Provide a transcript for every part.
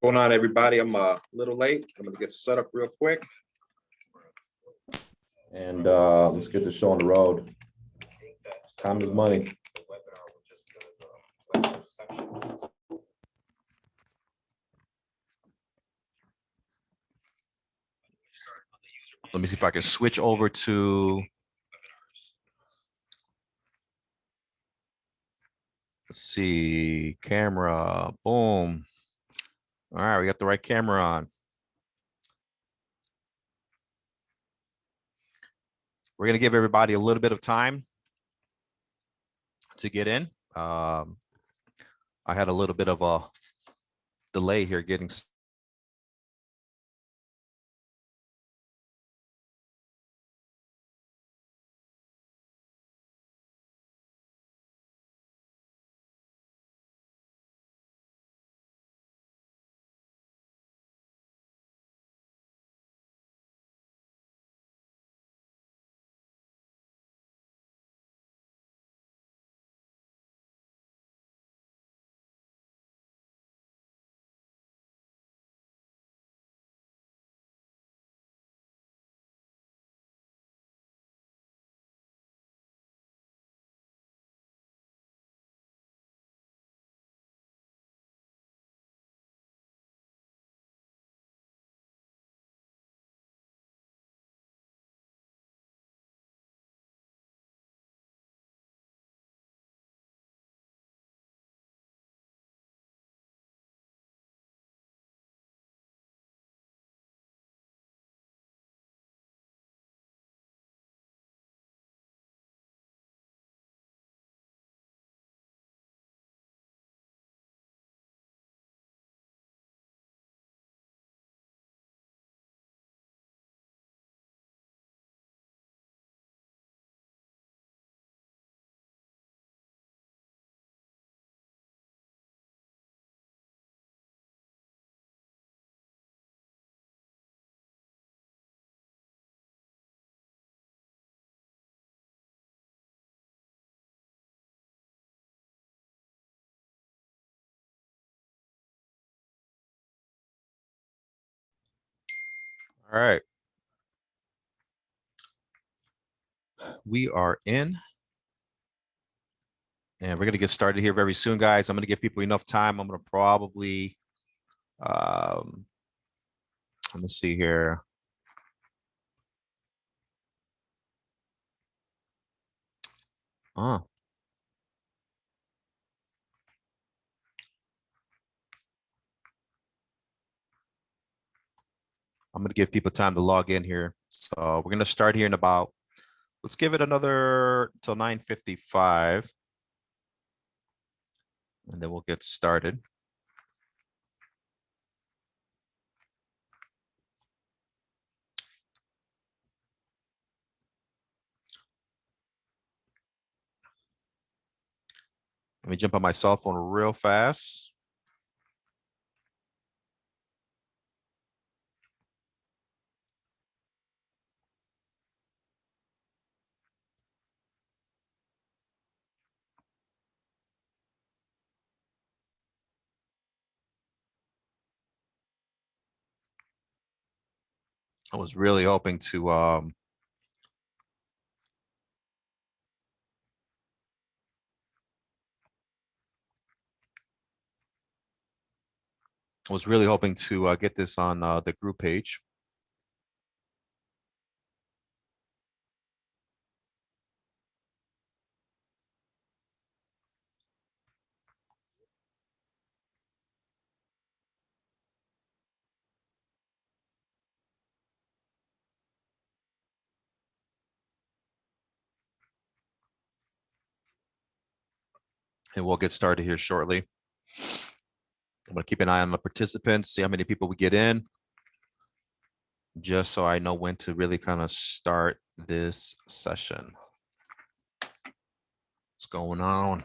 Going on, everybody? I'm a little late. I'm gonna get set up real quick. And let's get the show on the road. Time is money. Let me see if I can switch over to. Let's see, camera, boom. All right, we got the right camera on. We're gonna give everybody a little bit of time to get in. I had a little bit of a delay here getting. All right. We are in. And we're going to get started here very soon, guys. I'm going to give people enough time. I'm going to probably, let me see here. Oh. I'm going to give people time to log in here. So we're going to start here in about, let's give it another till 9:55. And then we'll get started. Let me jump on my cell phone real fast. I was really hoping to I was really hoping to get this on the group page. And we'll get started here shortly. I'm going to keep an eye on the participants, see how many people we get in, just so I know when to really kind of start this session. What's going on?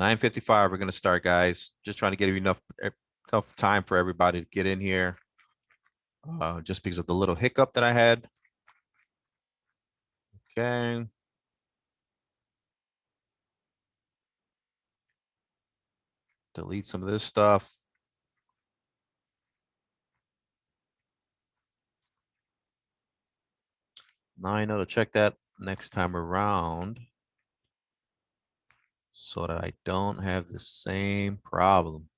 9:55. We're gonna start, guys. Just trying to give you enough time for everybody to get in here. Just because of the little hiccup that I had. Okay. Delete some of this stuff. Now I know to check that next time around so that I don't have the same problem.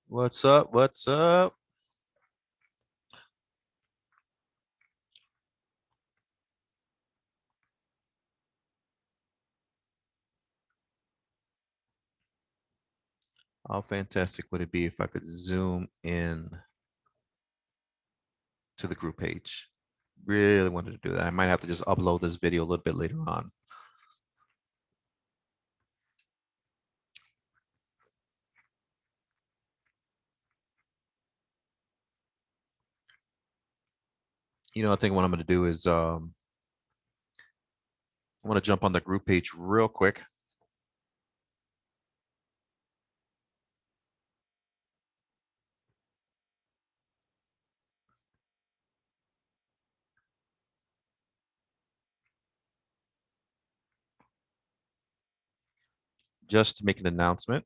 What's up? What's up? How fantastic would it be if I could zoom in to the group page? Really wanted to do that. I might have to just upload this video a little bit later on. You know, I think what I'm going to do is I want to jump on the group page real quick. Just to make an announcement.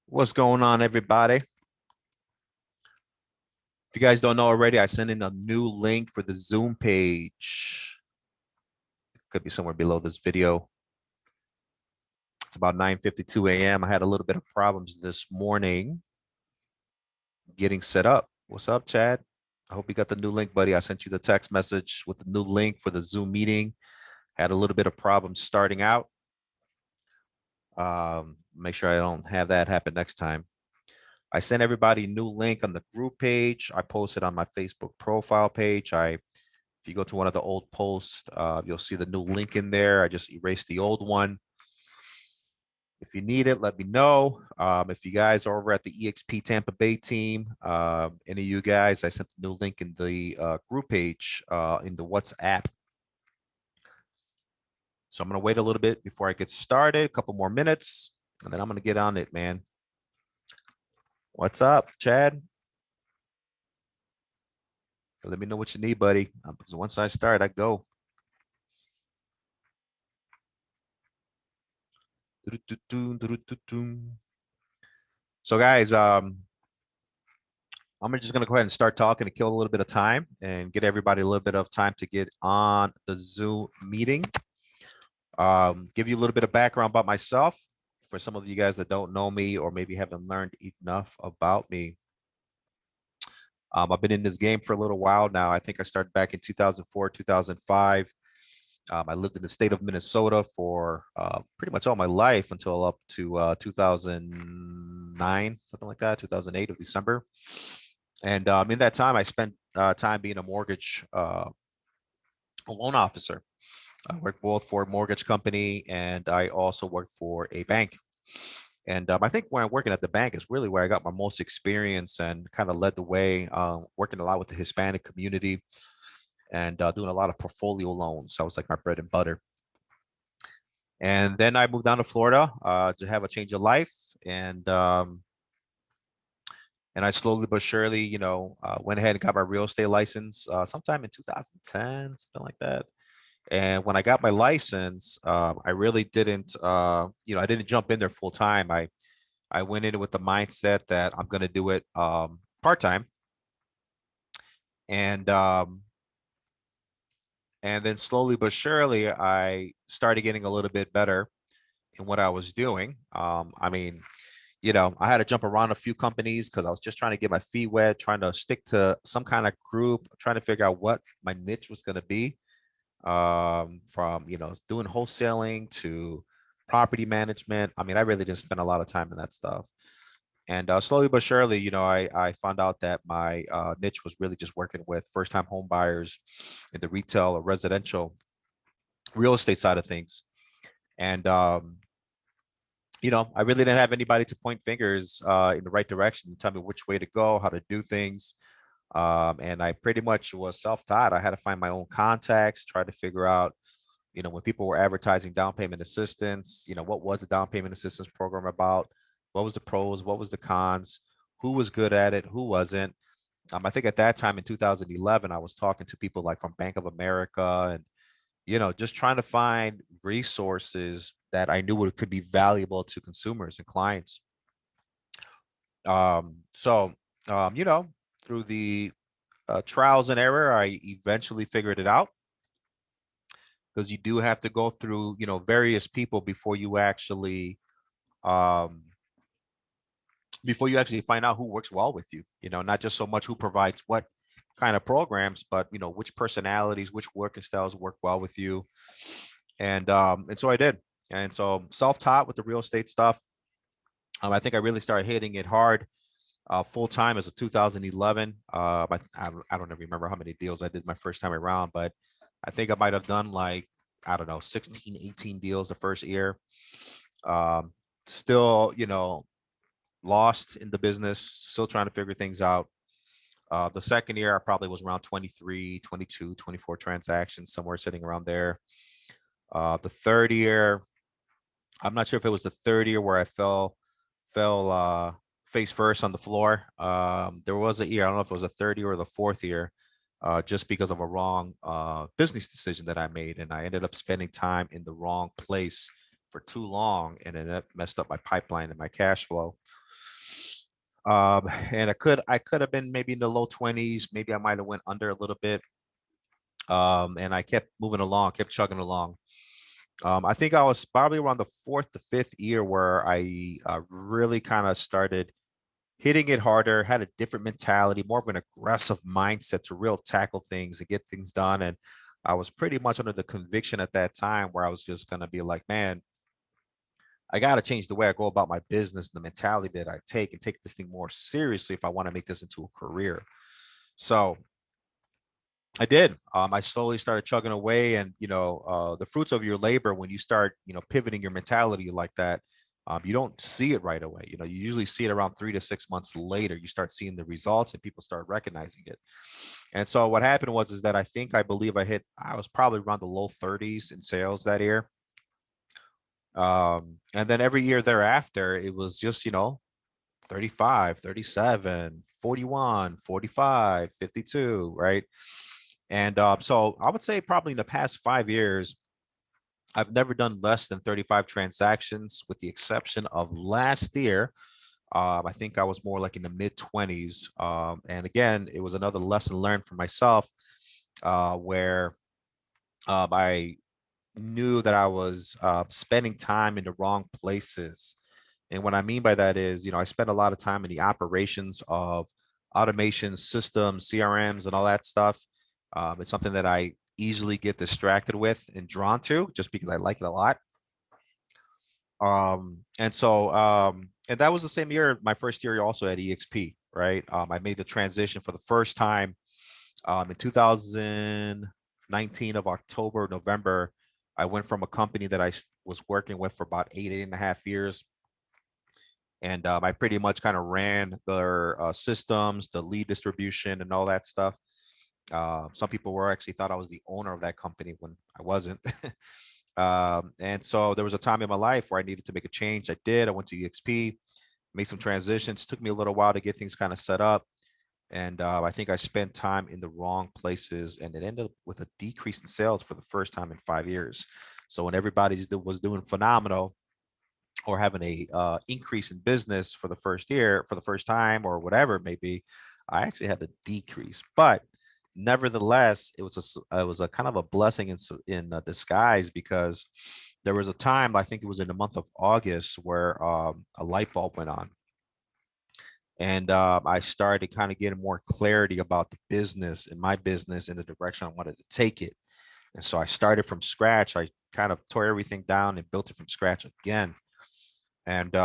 What's going on, everybody? If you guys don't know already, I sent in a new link for the Zoom page. Could be somewhere below this video. It's about 9:52 a.m. I had a little bit of problems this morning getting set up. What's up, Chad? I hope you got the new link, buddy. I sent you the text message with the new link for the Zoom meeting. Had a little bit of problems starting out. Make sure I don't have that happen next time. I sent everybody a new link on the group page. I posted on my Facebook profile page. If you go to one of the old posts, you'll see the new link in there. I just erased the old one. If you need it, let me know. If you guys are over at the EXP Tampa Bay team, any of you guys, I sent the new link in the group page in the WhatsApp. So I'm going to wait a little bit before I get started, a couple more minutes, and then I'm going to get on it, man. What's up, Chad? Let me know what you need, buddy. Because once I start, I go. So guys, I'm just gonna go ahead and start talking to kill a little bit of time and get everybody a little bit of time to get on the Zoom meeting. Give you a little bit of background about myself for some of you guys that don't know me or maybe haven't learned enough about me. I've been in this game for a little while now. I think I started back in 2004, 2005. I lived in the state of Minnesota for pretty much all my life until up to 2009, something like that, 2008 of December. And in that time, I spent time being a mortgage loan officer. I worked both for a mortgage company and I also worked for a bank. And I think when I'm working at the bank is really where I got my most experience and kind of led the way, working a lot with the Hispanic community and doing a lot of portfolio loans. So that was like my bread and butter. And then I moved down to Florida to have a change of life. And I slowly but surely, you know, went ahead and got my real estate license sometime in 2010, something like that. And when I got my license, I really didn't, you know, I didn't jump in there full time. I went in with the mindset that I'm going to do it part time. And then slowly but surely, I started getting a little bit better in what I was doing. I mean, you know, I had to jump around a few companies because I was just trying to get my feet wet, trying to stick to some kind of group, trying to figure out what my niche was going to be. From, you know, doing wholesaling to property management. I mean, I really didn't spend a lot of time in that stuff. And slowly but surely, you know, I found out that my niche was really just working with first time home buyers in the retail or residential real estate side of things. And, you know, I really didn't have anybody to point fingers in the right direction to tell me which way to go, how to do things. And I pretty much was self-taught. I had to find my own contacts, try to figure out, you know, when people were advertising down payment assistance, you know, what was the down payment assistance program about? What was the pros? What was the cons? Who was good at it? Who wasn't? I think at that time in 2011, I was talking to people like from Bank of America and, you know, just trying to find resources that I knew could be valuable to consumers and clients. So, you know, through the trials and error, I eventually figured it out because you do have to go through, you know, various people um, before you actually find out who works well with you, you know, not just so much who provides what kind of programs, but, you know, which personalities, which working styles work well with you. And so I did. And so self-taught with the real estate stuff. I think I really started hitting it hard full time as of 2011. I don't even remember how many deals I did my first time around, but I think I might have done like, I don't know, 16, 18 deals the first year. Still, you know, lost in the business, still trying to figure things out. The second year, I probably was around 23, 22, 24 transactions, somewhere sitting around there. The third year, I'm not sure if it was the third year where I fell face first on the floor. There was a year, I don't know if it was the third year or the fourth year, just because of a wrong business decision that I made. And I ended up spending time in the wrong place for too long, and it messed up my pipeline and my cash flow. And I could have been maybe in the low 20s. Maybe I might have went under a little bit. And I kept moving along, kept chugging along. I think I was probably around the fourth to fifth year where I really kind of started hitting it harder, had a different mentality, more of an aggressive mindset to real tackle things and get things done. And I was pretty much under the conviction at that time where I was just going to be like, man, I got to change the way I go about my business, the mentality that I take, and take this thing more seriously if I want to make this into a career. So I did. I slowly started chugging away, and you know, the fruits of your labor when you start, you know, pivoting your mentality like that, you don't see it right away. You know, you usually see it around 3 to 6 months later. You start seeing the results, and people start recognizing it. And so what happened is that I believe I was probably around the low 30s in sales that year. And then every year thereafter, it was just, you know, 35, 37, 41, 45, 52, right? And so I would say probably in the past 5 years, I've never done less than 35 transactions, with the exception of last year. I think I was more like in the mid 20s. And again, it was another lesson learned for myself, where I knew that I was spending time in the wrong places. And what I mean by that is, you know, I spent a lot of time in the operations of automation systems, CRMs, and all that stuff. It's something that I easily get distracted with and drawn to just because I like it a lot. And that was the same year, my first year also at EXP, right? I made the transition for the first time in 2019 of October, November. I went from a company that I was working with for about 8.5 years. And I pretty much kind of ran their systems, the lead distribution, and all that stuff. Some people were actually thought I was the owner of that company when I wasn't. And so there was a time in my life where I needed to make a change. I did. I went to EXP, made some transitions. It took me a little while to get things kind of set up. And I think I spent time in the wrong places, and it ended up with a decrease in sales for the first time in 5 years. So when everybody was doing phenomenal, or having a increase in business for the first year, for the first time, or whatever it may be, I actually had to decrease. But nevertheless, it was a kind of a blessing in disguise, because there was a time, I think it was in the month of August, where a light bulb went on. And I started kind of getting more clarity about the business and my business and the direction I wanted to take it. And so I started from scratch. I kind of tore everything down and built it from scratch again. And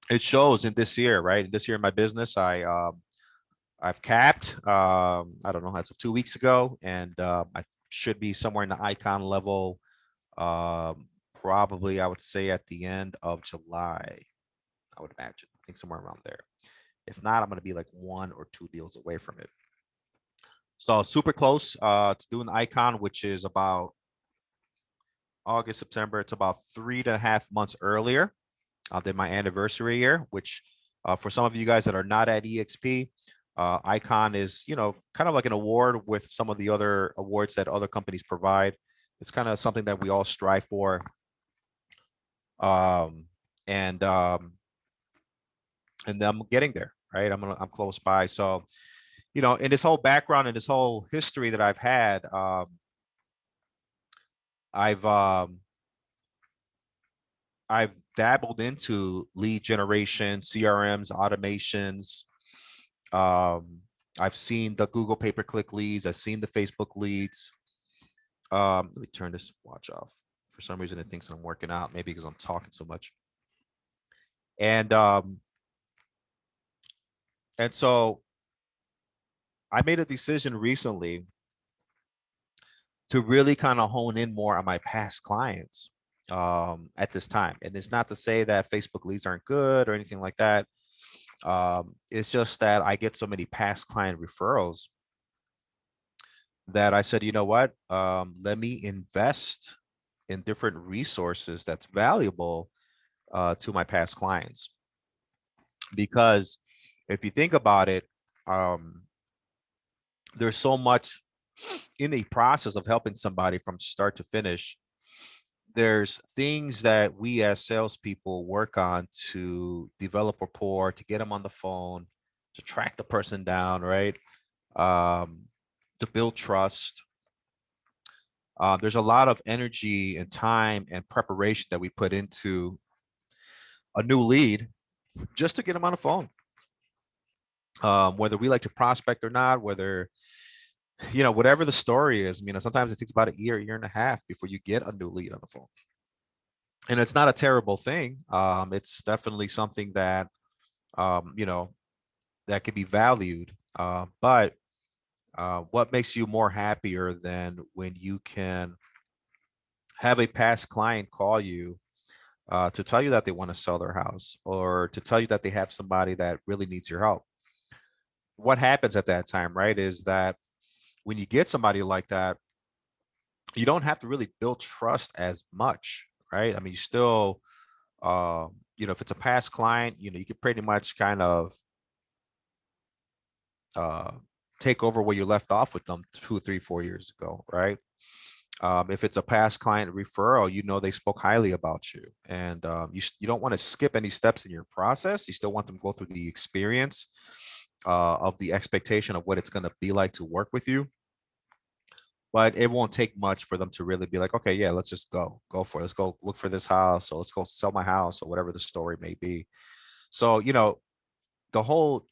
it shows in this year, right? This year in my business, I've capped. I don't know, as of 2 weeks ago, and I should be somewhere in the icon level. Probably, I would say at the end of July. I would imagine. I think somewhere around there. If not, I'm going to be like 1 or 2 deals away from it. So super close to doing the icon, which is about August, September. It's about 3.5 months earlier than my anniversary year, which for some of you guys that are not at EXP, icon is, kind of like an award with some of the other awards that other companies provide. It's kind of something that we all strive for. And I'm getting there, right? I'm close by. So, in this whole background and this whole history that I've had, I've dabbled into lead generation, CRMs, automations. I've seen the Google pay-per-click leads. I've seen the Facebook leads. Let me turn this watch off. For some reason, it thinks I'm working out, maybe because I'm talking so much. And so I made a decision recently to really kind of hone in more on my past clients at this time. And it's not to say that Facebook leads aren't good or anything like that. It's just that I get so many past client referrals that I said, you know what? Let me invest in different resources that's valuable to my past clients. Because if you think about it, there's so much in the process of helping somebody from start to finish. There's things that we as salespeople work on to develop rapport, to get them on the phone, to track the person down, right? To build trust. There's a lot of energy and time and preparation that we put into a new lead just to get them on the phone. Whether we like to prospect or not, whether, whatever the story is, sometimes it takes about a year and a half before you get a new lead on the phone. And it's not a terrible thing. It's definitely something that, that can be valued. But what makes you more happier than when you can have a past client call you to tell you that they want to sell their house, or to tell you that they have somebody that really needs your help? What happens at that time, right, is that when you get somebody like that, you don't have to really build trust as much, right? You still, if it's a past client, you can pretty much kind of take over where you left off with them 2, 3, 4 years ago, right? If it's a past client referral, they spoke highly about you, and you don't want to skip any steps in your process. You still want them to go through the experience of the expectation of what it's going to be like to work with you. But it won't take much for them to really be like, okay, yeah, let's just go for it. Let's go look for this house, or let's go sell my house, or whatever the story may be. So, the whole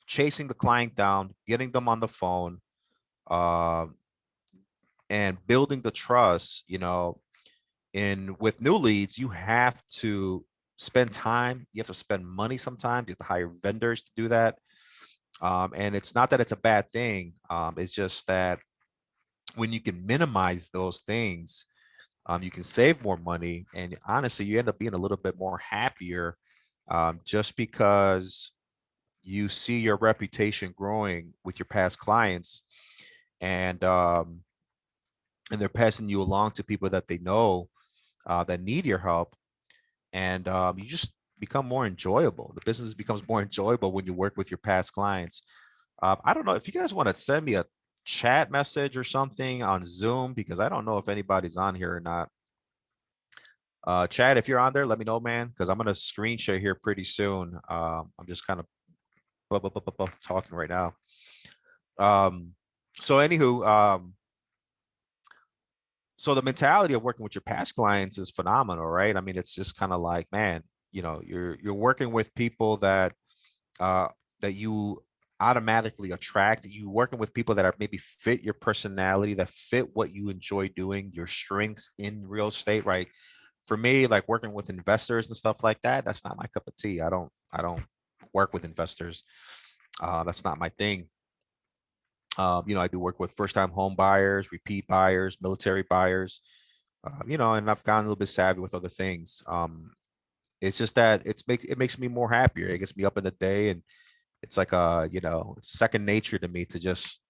chasing the client down, getting them on the phone, and building the trust, with new leads, you have to spend time. You have to spend money sometimes. You have to hire vendors to do that. And it's not that it's a bad thing. It's just that when you can minimize those things, you can save more money. And honestly, you end up being a little bit more happier, just because you see your reputation growing with your past clients, and they're passing you along to people that they know that need your help. And you just become more enjoyable. The business becomes more enjoyable when you work with your past clients. I don't know if you guys want to send me a chat message or something on Zoom, because I don't know if anybody's on here or not. Chad, if you're on there, let me know, man, because I'm going to screen share here pretty soon. I'm just kind of talking right now. So anywho, so the mentality of working with your past clients is phenomenal, right? It's just kind of like, man, you're working with people that that you automatically attract, that you working with people that are maybe fit your personality, that fit what you enjoy doing, your strengths in real estate, right? For me, like working with investors and stuff like that, that's not my cup of tea. I don't work with investors. That's not my thing. I do work with first-time home buyers, repeat buyers, military buyers, and I've gotten a little bit savvy with other things. It's just that it makes me more happier. It gets me up in the day, and it's like it's second nature to me to just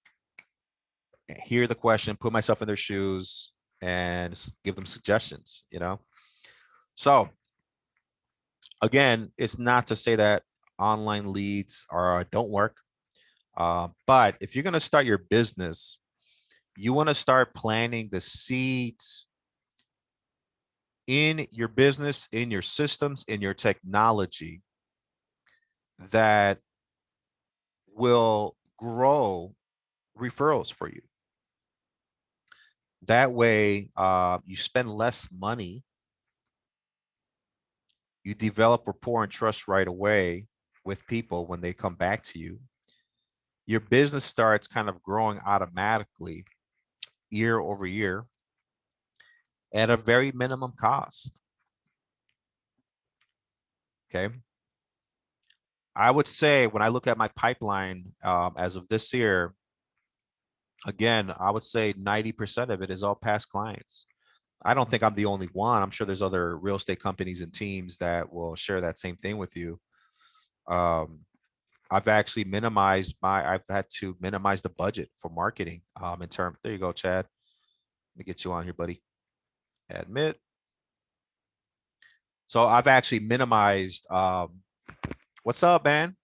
hear the question, put myself in their shoes, and give them suggestions. So again, it's not to say that online leads don't work. But if you're going to start your business, you want to start planting the seeds in your business, in your systems, in your technology that will grow referrals for you. That way, you spend less money, you develop rapport and trust right away with people when they come back to you. Your business starts kind of growing automatically year over year at a very minimum cost. Okay. I would say when I look at my pipeline as of this year, again, I would say 90% of it is all past clients. I don't think I'm the only one. I'm sure there's other real estate companies and teams that will share that same thing with you. I've had to minimize the budget for marketing in terms. There you go, Chad. Let me get you on here, buddy. Admit. So I've actually minimized. What's up, man?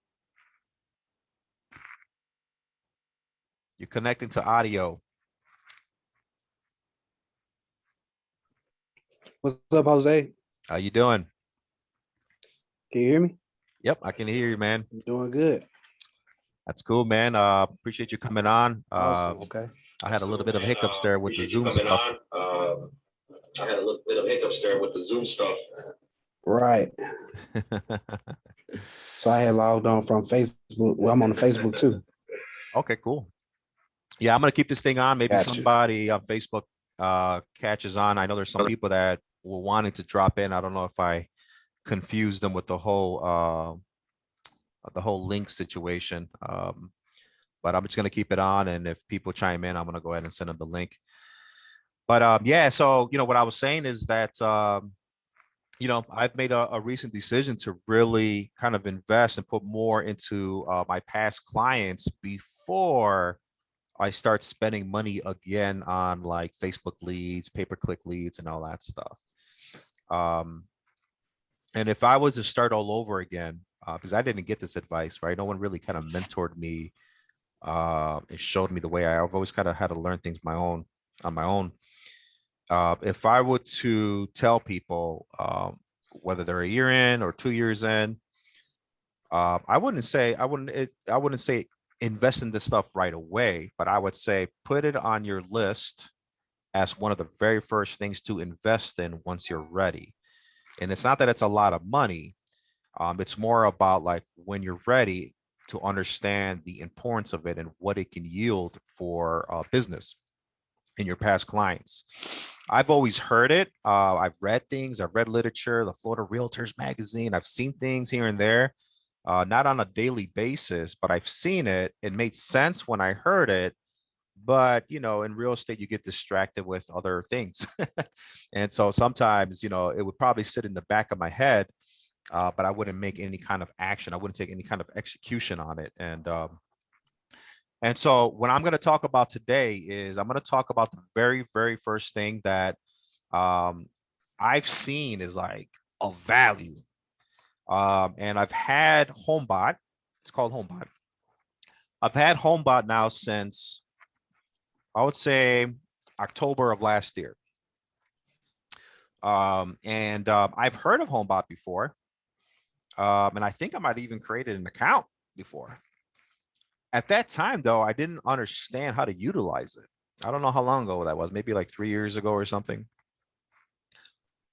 You're connecting to audio. What's up, Jose? How you doing? Can you hear me? Yep, I can hear you, man. I'm doing good. That's cool, man. Appreciate you coming on. Awesome. Okay. I had a little bit of hiccups there with the Zoom stuff. I had a little bit of hiccups there with the Zoom stuff. Right. So I had logged on from Facebook. Well, I'm on the Facebook too. Okay, cool. Yeah, I'm gonna keep this thing on. Maybe Gotcha. somebody on Facebook catches on. I know there's some people that were wanting to drop in. I don't know if I confused them with the whole link situation. But I'm just gonna keep it on, and if people chime in, I'm gonna go ahead and send them the link. But yeah, so what I was saying is that I've made a recent decision to really kind of invest and put more into my past clients before I start spending money again on like Facebook leads, pay-per-click leads, and all that stuff. And if I was to start all over again, because I didn't get this advice, right? No one really kind of mentored me. It showed me the way. I've always kind of had to learn things on my own. If I were to tell people, whether they're a year in or 2 years in, I wouldn't say invest in this stuff right away, but I would say put it on your list as one of the very first things to invest in once you're ready. And it's not that it's a lot of money. It's more about like when you're ready to understand the importance of it and what it can yield for business in your past clients. I've always heard it. I've read things. I've read literature, the Florida Realtors magazine. I've seen things here and there, not on a daily basis, but I've seen it. It made sense when I heard it. But, in real estate, you get distracted with other things. And so sometimes, it would probably sit in the back of my head, but I wouldn't make any kind of action. I wouldn't take any kind of execution on it. And so what I'm going to talk about today is I'm going to talk about the very, very first thing that I've seen is like of value. And I've had Homebot. It's called Homebot. I've had Homebot now since, I would say, October of last year. I've heard of Homebot before. And I think I might even created an account before. At that time, though, I didn't understand how to utilize it. I don't know how long ago that was, maybe like 3 years ago or something.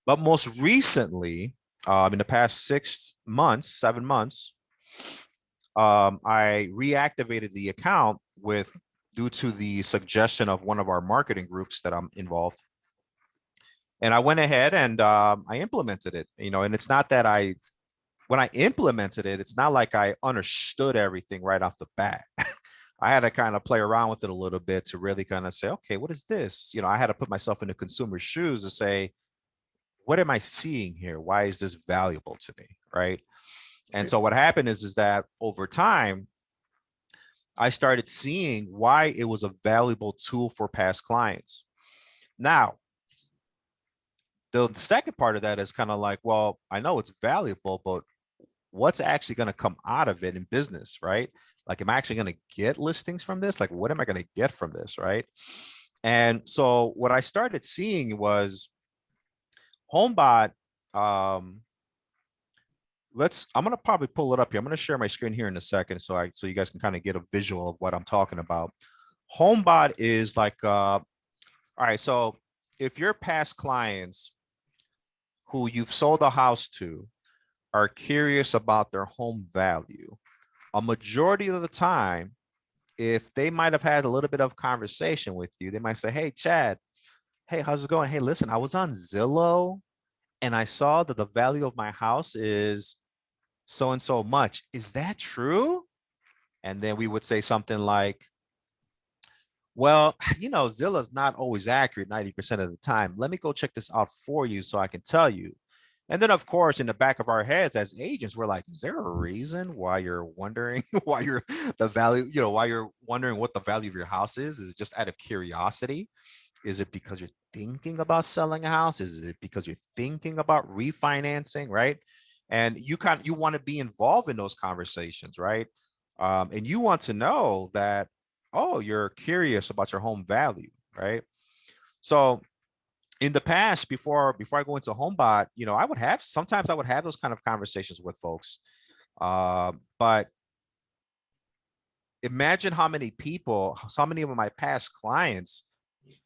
But most recently, in the past 7 months, I reactivated the account due to the suggestion of one of our marketing groups that I'm involved. And I went ahead and I implemented it, and it's not that when I implemented it, it's not like I understood everything right off the bat. I had to kind of play around with it a little bit to really kind of say, okay, what is this? I had to put myself in the consumer's shoes to say, what am I seeing here? Why is this valuable to me? Right. And so what happened is that over time, I started seeing why it was a valuable tool for past clients. Now, the second part of that is kind of like, well, I know it's valuable, but what's actually going to come out of it in business, right? Like, am I actually going to get listings from this? Like, what am I going to get from this, right? And so what I started seeing was Homebot. I'm going to probably pull it up here. I'm going to share my screen here in a second so you guys can kind of get a visual of what I'm talking about. Homebot is like, all right, so if your past clients who you've sold a house to are curious about their home value, a majority of the time, if they might have had a little bit of conversation with you, they might say, hey, Chad, hey, how's it going? Hey, listen, I was on Zillow and I saw that the value of my house is so and so much. Is that true? And then we would say something like, well, Zillow's not always accurate 90% of the time. Let me go check this out for you so I can tell you. And then, of course, in the back of our heads as agents, we're like, is there a reason why you're wondering why you're why you're wondering what the value of your house is? Is it just out of curiosity? Is it because you're thinking about selling a house? Is it because you're thinking about refinancing, right? And you want to be involved in those conversations, right? And you want to know that, oh, you're curious about your home value, right? So in the past, before I go into Homebot, sometimes I would have those kind of conversations with folks. But imagine how many of my past clients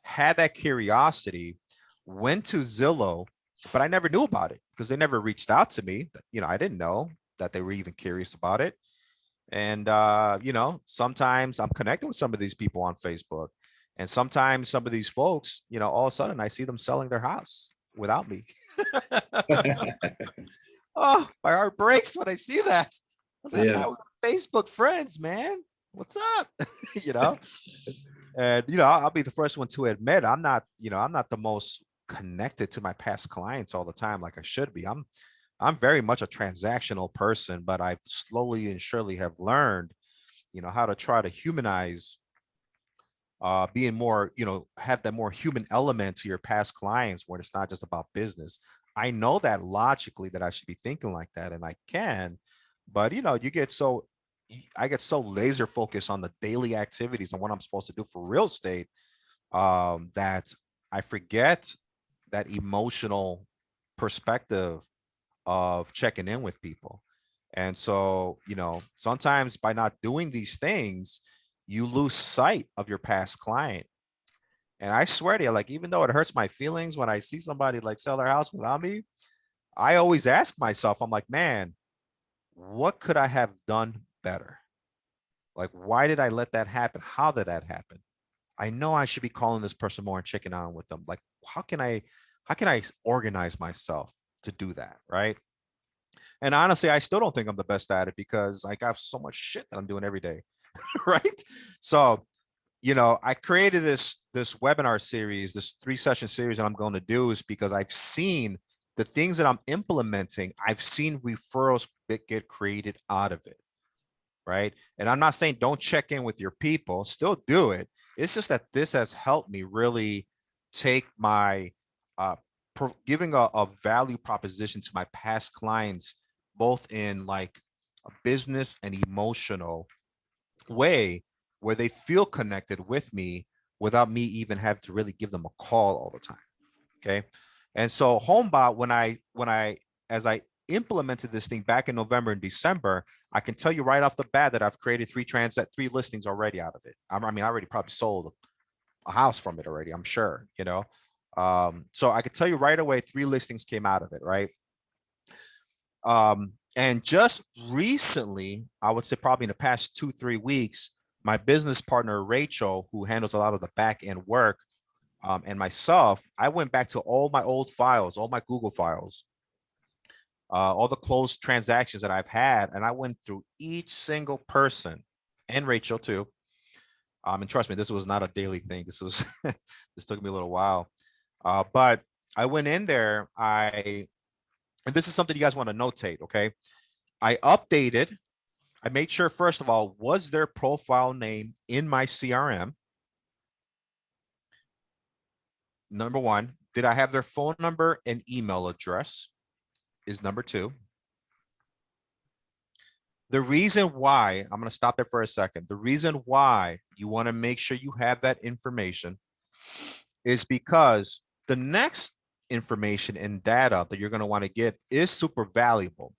had that curiosity, went to Zillow, but I never knew about it because they never reached out to me. I didn't know that they were even curious about it. And, sometimes I'm connected with some of these people on Facebook. And sometimes some of these folks, all of a sudden I see them selling their house without me. Oh, my heart breaks when I see that. I was like, Yeah. "Oh, we're Facebook friends, man. What's up?" you know? And, I'll be the first one to admit I'm not the most connected to my past clients all the time like I should be. I'm very much a transactional person, but I've slowly and surely have learned, how to try to humanize, being more, have that more human element to your past clients where it's not just about business. I know that logically that I should be thinking like that, and I can, but I get so laser focused on the daily activities and what I'm supposed to do for real estate, that I forget that emotional perspective of checking in with people. And so, sometimes by not doing these things, you lose sight of your past client. And I swear to you, like, even though it hurts my feelings when I see somebody like sell their house without me, I always ask myself, I'm like, man, what could I have done better? Like, why did I let that happen? How did that happen? I know I should be calling this person more and checking on with them. Like, how can I organize myself to do that? Right. And honestly, I still don't think I'm the best at it because I got so much shit that I'm doing every day. Right. So, I created this webinar series, this 3-session series that I'm going to do is because I've seen the things that I'm implementing. I've seen referrals get created out of it. Right. And I'm not saying don't check in with your people, still do it. It's just that this has helped me really take my giving a value proposition to my past clients, both in like a business and emotional way where they feel connected with me without me even having to really give them a call all the time. Okay. And so Homebot, as I implemented this thing back in November and December, I can tell you right off the bat that I've created 3 listings already out of it. I already probably sold a house from it already, I'm sure, so I could tell you right away, 3 listings came out of it. Right. And just recently, I would say probably in the past 2-3 weeks, my business partner, Rachel, who handles a lot of the back end work, and myself, I went back to all my old files, all my Google files, all the closed transactions that I've had. And I went through each single person, and Rachel too. And trust me, this was not a daily thing. This was, this took me a little while. But I went in there, and this is something you guys want to notate, okay? I made sure, first of all, was their profile name in my CRM? Number one, did I have their phone number and email address? Is number two. The reason why, I'm going to stop there for a second. The reason why you want to make sure you have that information is because the next information and data that you're going to want to get is super valuable.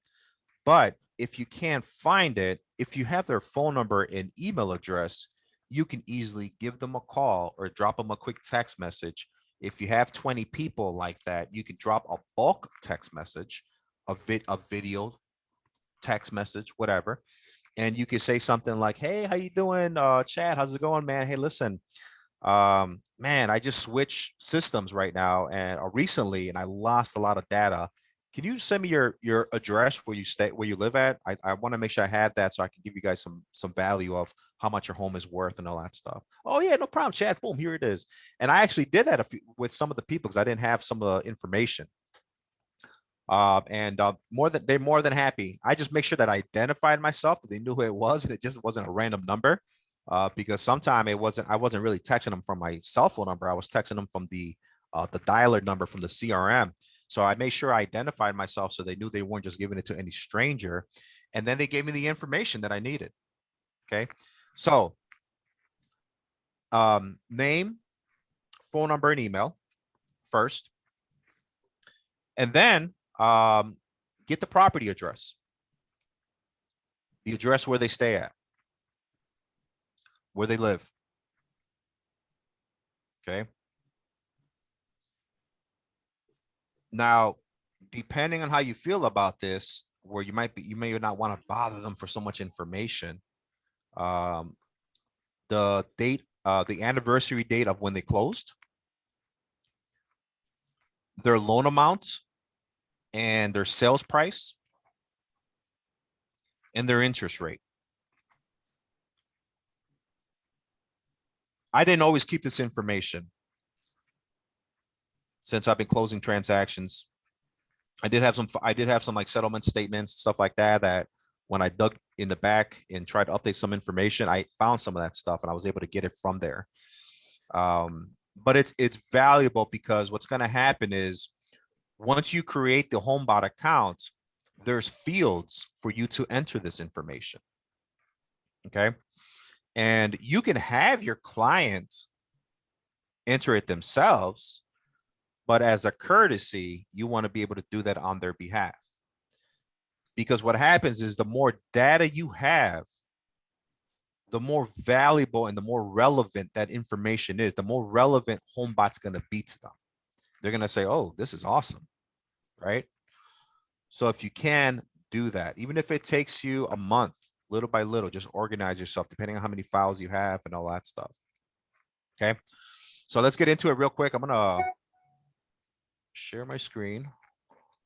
But if you can't find it, if you have their phone number and email address, you can easily give them a call or drop them a quick text message. If you have 20 people like that, you can drop a bulk text message, a video text message, whatever. And you can say something like, hey, how you doing? Chad, how's it going, man? Hey, listen, man, I just switched systems right now and recently, and I lost a lot of data. Can you send me your address where you stay, where you live at? I want to make sure I have that so I can give you guys some value of how much your home is worth and all that stuff. Oh yeah, no problem, Chad. Boom, here it is. And I actually did that with some of the people because I didn't have some of the information. They're more than happy. I just make sure that I identified myself, that they knew who it was, and it just wasn't a random number. Because sometimes I wasn't really texting them from my cell phone number. I was texting them from the dialer number from the CRM. So I made sure I identified myself so they knew they weren't just giving it to any stranger. And then they gave me the information that I needed. Okay. So name, phone number, and email first. And then get the property address, the address where they stay at, where they live. Okay. Now, depending on how you feel about this, where you may not want to bother them for so much information. The date, the anniversary date of when they closed, their loan amounts, and their sales price, and their interest rate. I didn't always keep this information since I've been closing transactions. I did have some like settlement statements, stuff like that, that when I dug in the back and tried to update some information, I found some of that stuff and I was able to get it from there. But it's valuable because what's going to happen is once you create the Homebot account, there's fields for you to enter this information. Okay. And you can have your clients enter it themselves, but as a courtesy, you want to be able to do that on their behalf. Because what happens is the more data you have, the more valuable and the more relevant that information is, the more relevant Homebot's going to be to them. They're going to say, oh, this is awesome, right? So if you can do that, even if it takes you a month, little by little, just organize yourself depending on how many files you have and all that stuff. Okay. So let's get into it real quick. I'm going to share my screen.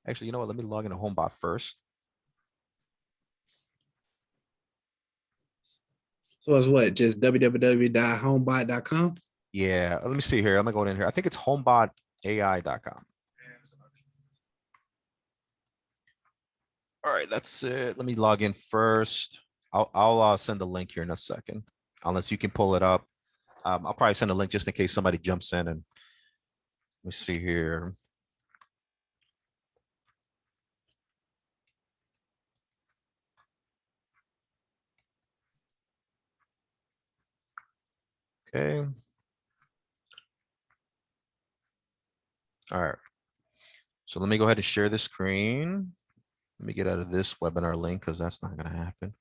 Actually, you know what? Let me log into Homebot first. So it's what? Just www.homebot.com? Yeah. Let me see here. I'm going to go in here. I think it's homebotai.com. All right, that's it. Let me log in first. I'll send a link here in a second, unless you can pull it up. I'll probably send a link just in case somebody jumps in. And let me see here. Okay. All right. So let me go ahead and share the screen. Let me get out of this webinar link because that's not going to happen.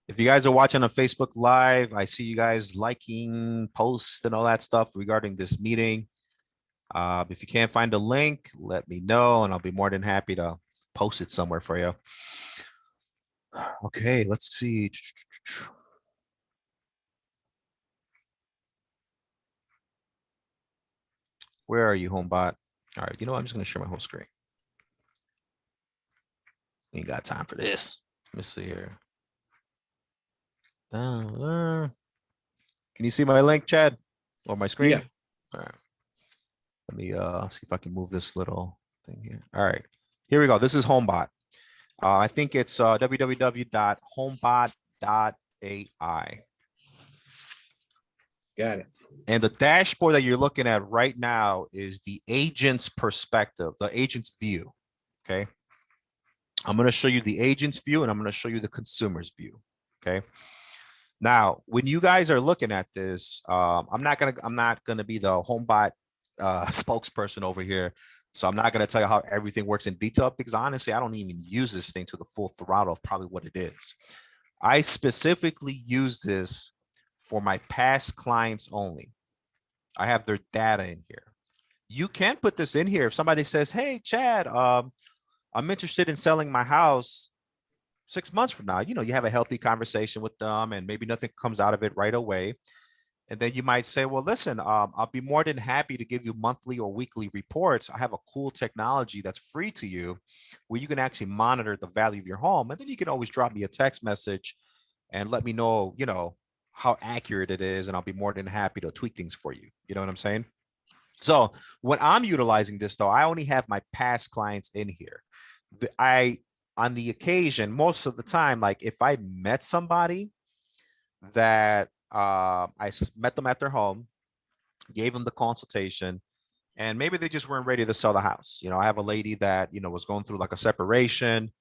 If you guys are watching on Facebook Live, I see you guys liking posts and all that stuff regarding this meeting. If you can't find the link, let me know and I'll be more than happy to post it somewhere for you. Okay, let's see. Where are you, Homebot? All right, you know what? I'm just gonna share my whole screen. Ain't got time for this. Let me see here. Can you see my link, Chad? Or my screen? Yeah. All right. Let me see if I can move this little thing here. All right, here we go. This is Homebot. I think it's www.homebot.ai. Got it. And the dashboard that you're looking at right now is the agent's perspective, the agent's view. Okay. I'm going to show you the agent's view and I'm going to show you the consumer's view. Okay. Now, when you guys are looking at this, I'm not gonna be the Homebot spokesperson over here. So I'm not gonna tell you how everything works in detail because honestly, I don't even use this thing to the full throttle of probably what it is. I specifically use this for my past clients only. I have their data in here. You can put this in here if somebody says, "Hey, Chad, I'm interested in selling my house 6 months from now." You know, you have a healthy conversation with them and maybe nothing comes out of it right away. And then you might say, well, listen, I'll be more than happy to give you monthly or weekly reports. I have a cool technology that's free to you where you can actually monitor the value of your home. And then you can always drop me a text message and let me know, you know, how accurate it is. And I'll be more than happy to tweak things for you. You know what I'm saying? So when I'm utilizing this, though, I only have my past clients in here. On the occasion, most of the time, like if I met somebody that met them at their home, gave them the consultation, and maybe they just weren't ready to sell the house. You know, I have a lady that, you know, was going through like a separation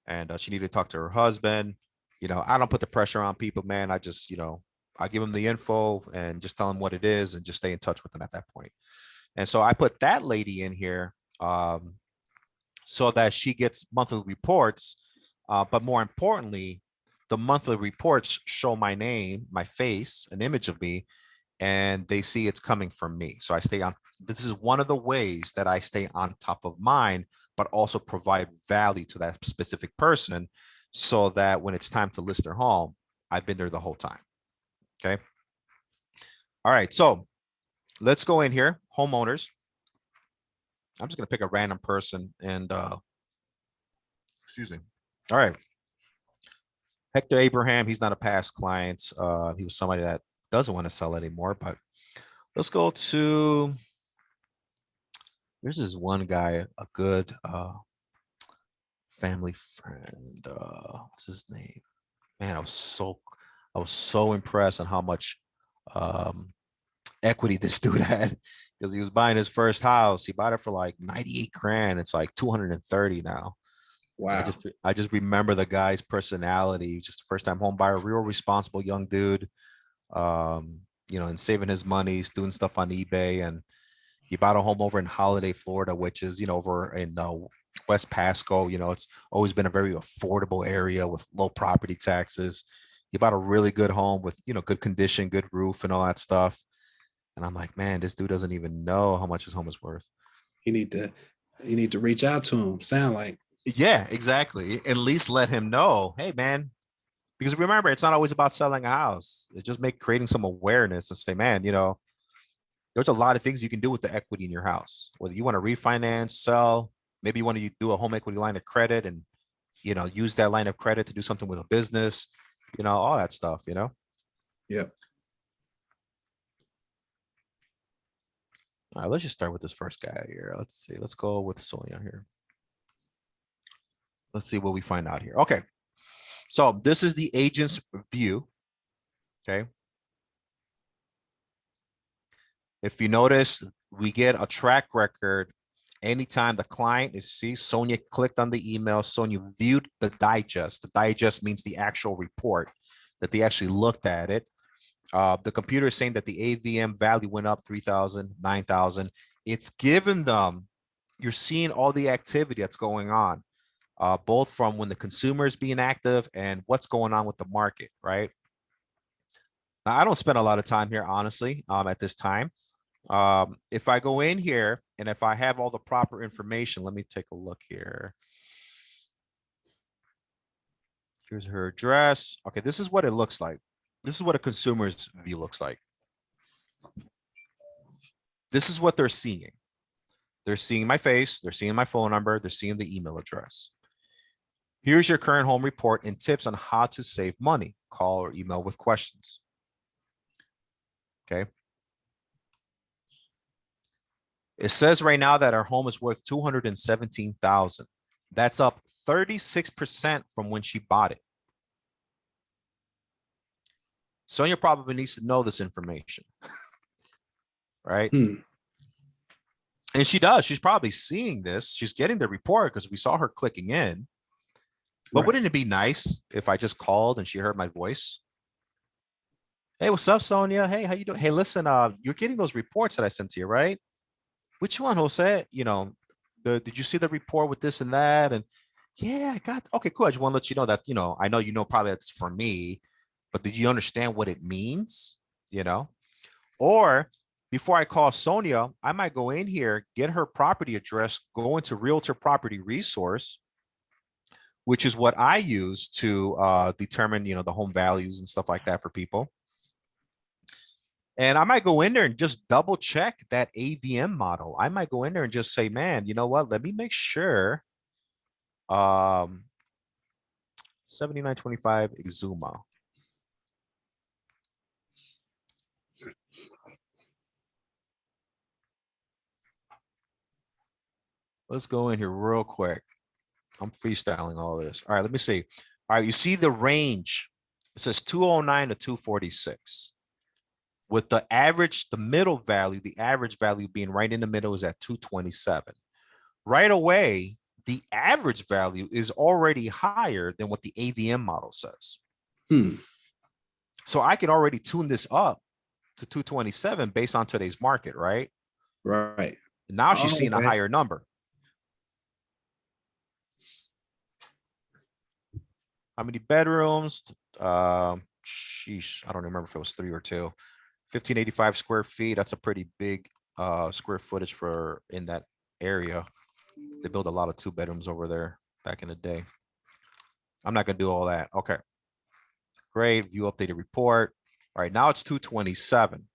and she needed to talk to her husband. You know, I don't put the pressure on people, man. I just, you know, I give them the info and just tell them what it is and just stay in touch with them at that point. And so I put that lady in here so that she gets monthly reports. But more importantly, the monthly reports show my name, my face, an image of me, and they see it's coming from me. So I stay on. This is one of the ways that I stay on top of mine, but also provide value to that specific person so that when it's time to list their home, I've been there the whole time. Okay. All right. So let's go in here. Homeowners. I'm just going to pick a random person and excuse me. All right. Hector Abraham, he's not a past client. He was somebody that doesn't want to sell anymore, but let's go to, there's this one guy, a good family friend. What's his name? Man, I was so impressed on how much equity this dude had because he was buying his first house. He bought it for like 98 grand. It's like 230 now. Wow. I just remember the guy's personality, just a first time home buyer, real responsible young dude, you know, and saving his money, he's doing stuff on eBay. And he bought a home over in Holiday, Florida, which is, you know, over in West Pasco. You know, it's always been a very affordable area with low property taxes. He bought a really good home with, you know, good condition, good roof and all that stuff. And I'm like, man, this dude doesn't even know how much his home is worth. You need to reach out to him. Sound like. Yeah, exactly. At least let him know, hey, man, because remember, it's not always about selling a house. It's just creating some awareness and say, man, you know, there's a lot of things you can do with the equity in your house. Whether you want to refinance, sell, maybe you want to do a home equity line of credit and, you know, use that line of credit to do something with a business, you know, all that stuff, you know? Yep. All right, let's just start with this first guy here. Let's see. Let's go with Sonia here. Let's see what we find out here. Okay. So this is the agent's view. Okay. If you notice, we get a track record anytime the client is, see, Sonia clicked on the email, Sonia viewed the digest. The digest means the actual report that they actually looked at it. The computer is saying that the AVM value went up 3,000, 9,000. It's given them, you're seeing all the activity that's going on, both from when the consumer is being active and what's going on with the market, right? Now, I don't spend a lot of time here, honestly, at this time. If I go in here and if I have all the proper information, let me take a look here. Here's her address. Okay, this is what it looks like. This is what a consumer's view looks like. This is what they're seeing. They're seeing my face, they're seeing my phone number, they're seeing the email address. Here's your current home report and tips on how to save money. Call or email with questions. Okay. It says right now that our home is worth $217,000. That's up 36% from when she bought it. Sonia probably needs to know this information, right? And she does. She's probably seeing this. She's getting the report because we saw her clicking in. But wouldn't it be nice if I just called and she heard my voice? Hey, what's up, Sonia? Hey, how you doing? Hey, listen, you're getting those reports that I sent to you, right? Which one, Jose? You know, did you see the report with this and that? And yeah, I got, okay, cool. I just want to let you know that, you know, I know, you know, probably that's for me, but did you understand what it means? You know, or before I call Sonia, I might go in here, get her property address, go into Realtor Property Resource, which is what I use to determine, you know, the home values and stuff like that for people. And I might go in there and just double check that AVM model. I might go in there and just say, man, you know what? Let me make sure. 7925 Exuma. Let's go in here real quick. I'm freestyling all this. All right, let me see. All right, you see the range. It says 209 to 246. With the average, the middle value, the average value being right in the middle is at 227. Right away, the average value is already higher than what the AVM model says. So I can already tune this up to 227 based on today's market, right? Right. Now she's seeing a okay. higher number. How many bedrooms? Sheesh, I don't remember if it was 3 or 2. 1585 square feet. That's a pretty big square footage for in that area. They built a lot of 2 bedrooms over there back in the day. I'm not gonna do all that. Okay. Great. View updated report. All right, now it's 227.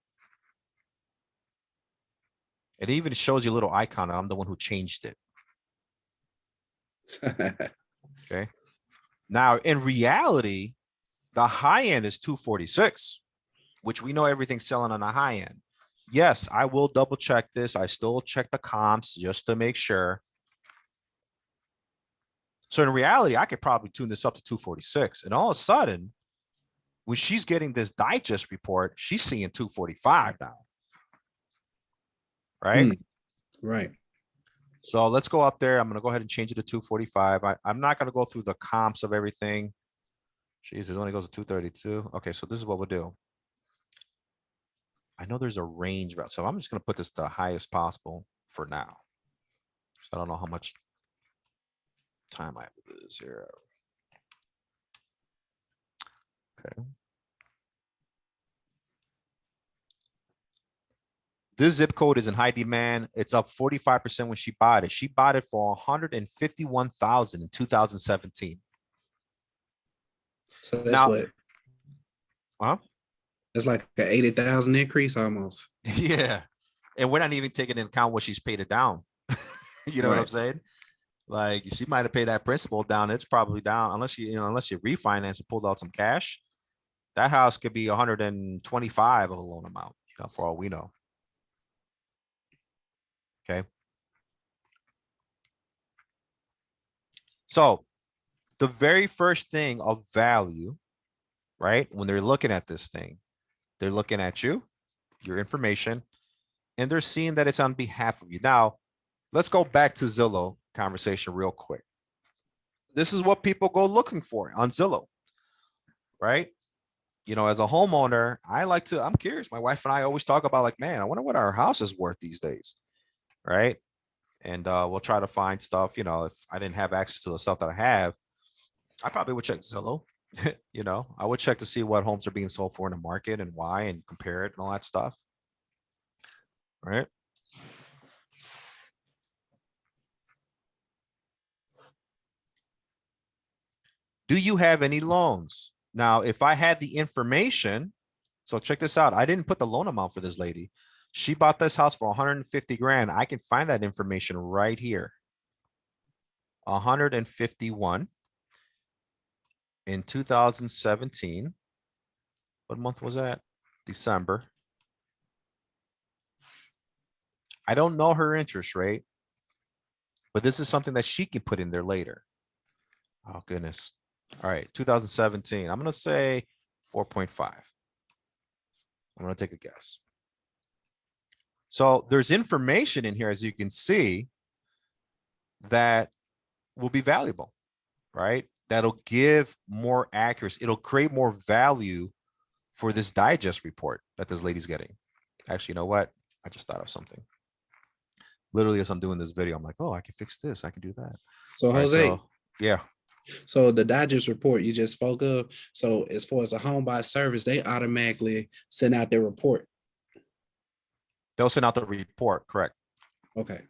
It even shows you a little icon. I'm the one who changed it. Okay. Now, in reality, the high end is 246, which we know everything's selling on the high end. Yes, I will double check this. I still check the comps just to make sure. So in reality, I could probably tune this up to 246. And all of a sudden, when she's getting this digest report, she's seeing 245 now. Right? Right. So let's go up there. I'm going to go ahead and change it to 245. I'm not going to go through the comps of everything. Jeez, it only goes to 232. Okay, so this is what we'll do. I know there's a range, so I'm just going to put this to the highest possible for now. So I don't know how much time I have to do this here. Okay. This zip code is in high demand. It's up 45% when she bought it. She bought it for $151,000 in 2017. So that's Now, what? huh? That's like an 80,000 increase almost. Yeah. And we're not even taking into account what she's paid it down. You know what I'm saying? Like she might have paid that principal down. It's probably down unless you refinance and pulled out some cash. That house could be 125 of a loan amount, you know, for all we know. Okay. So the very first thing of value, right? When they're looking at this thing, they're looking at you, your information, and they're seeing that it's on behalf of you. Now, let's go back to Zillow conversation real quick. This is what people go looking for on Zillow, right? You know, as a homeowner, I'm curious. My wife and I always talk about like, man, I wonder what our house is worth these days, right? And we'll try to find stuff, you know, if I didn't have access to the stuff that I have, I probably would check Zillow. You know, I would check to see what homes are being sold for in the market and why and compare it and all that stuff. right? Do you have any loans? Now, if I had the information, so check this out. I didn't put the loan amount for this lady. She bought this house for 150 grand. I can find that information right here. 151 in 2017. What month was that? December. I don't know her interest rate, but this is something that she can put in there later. Oh, goodness. All right, 2017. I'm going to say 4.5. I'm going to take a guess. So there's information in here, as you can see, that will be valuable, right? That'll give more accuracy. It'll create more value for this digest report that this lady's getting. Actually, you know what? I just thought of something. Literally, as I'm doing this video, I'm like, oh, I can fix this. I can do that. So All right, Jose, so, yeah. so the digest report you just spoke of, so as far as a Homebot service, they automatically send out their report. They'll send out the report, correct. Okay.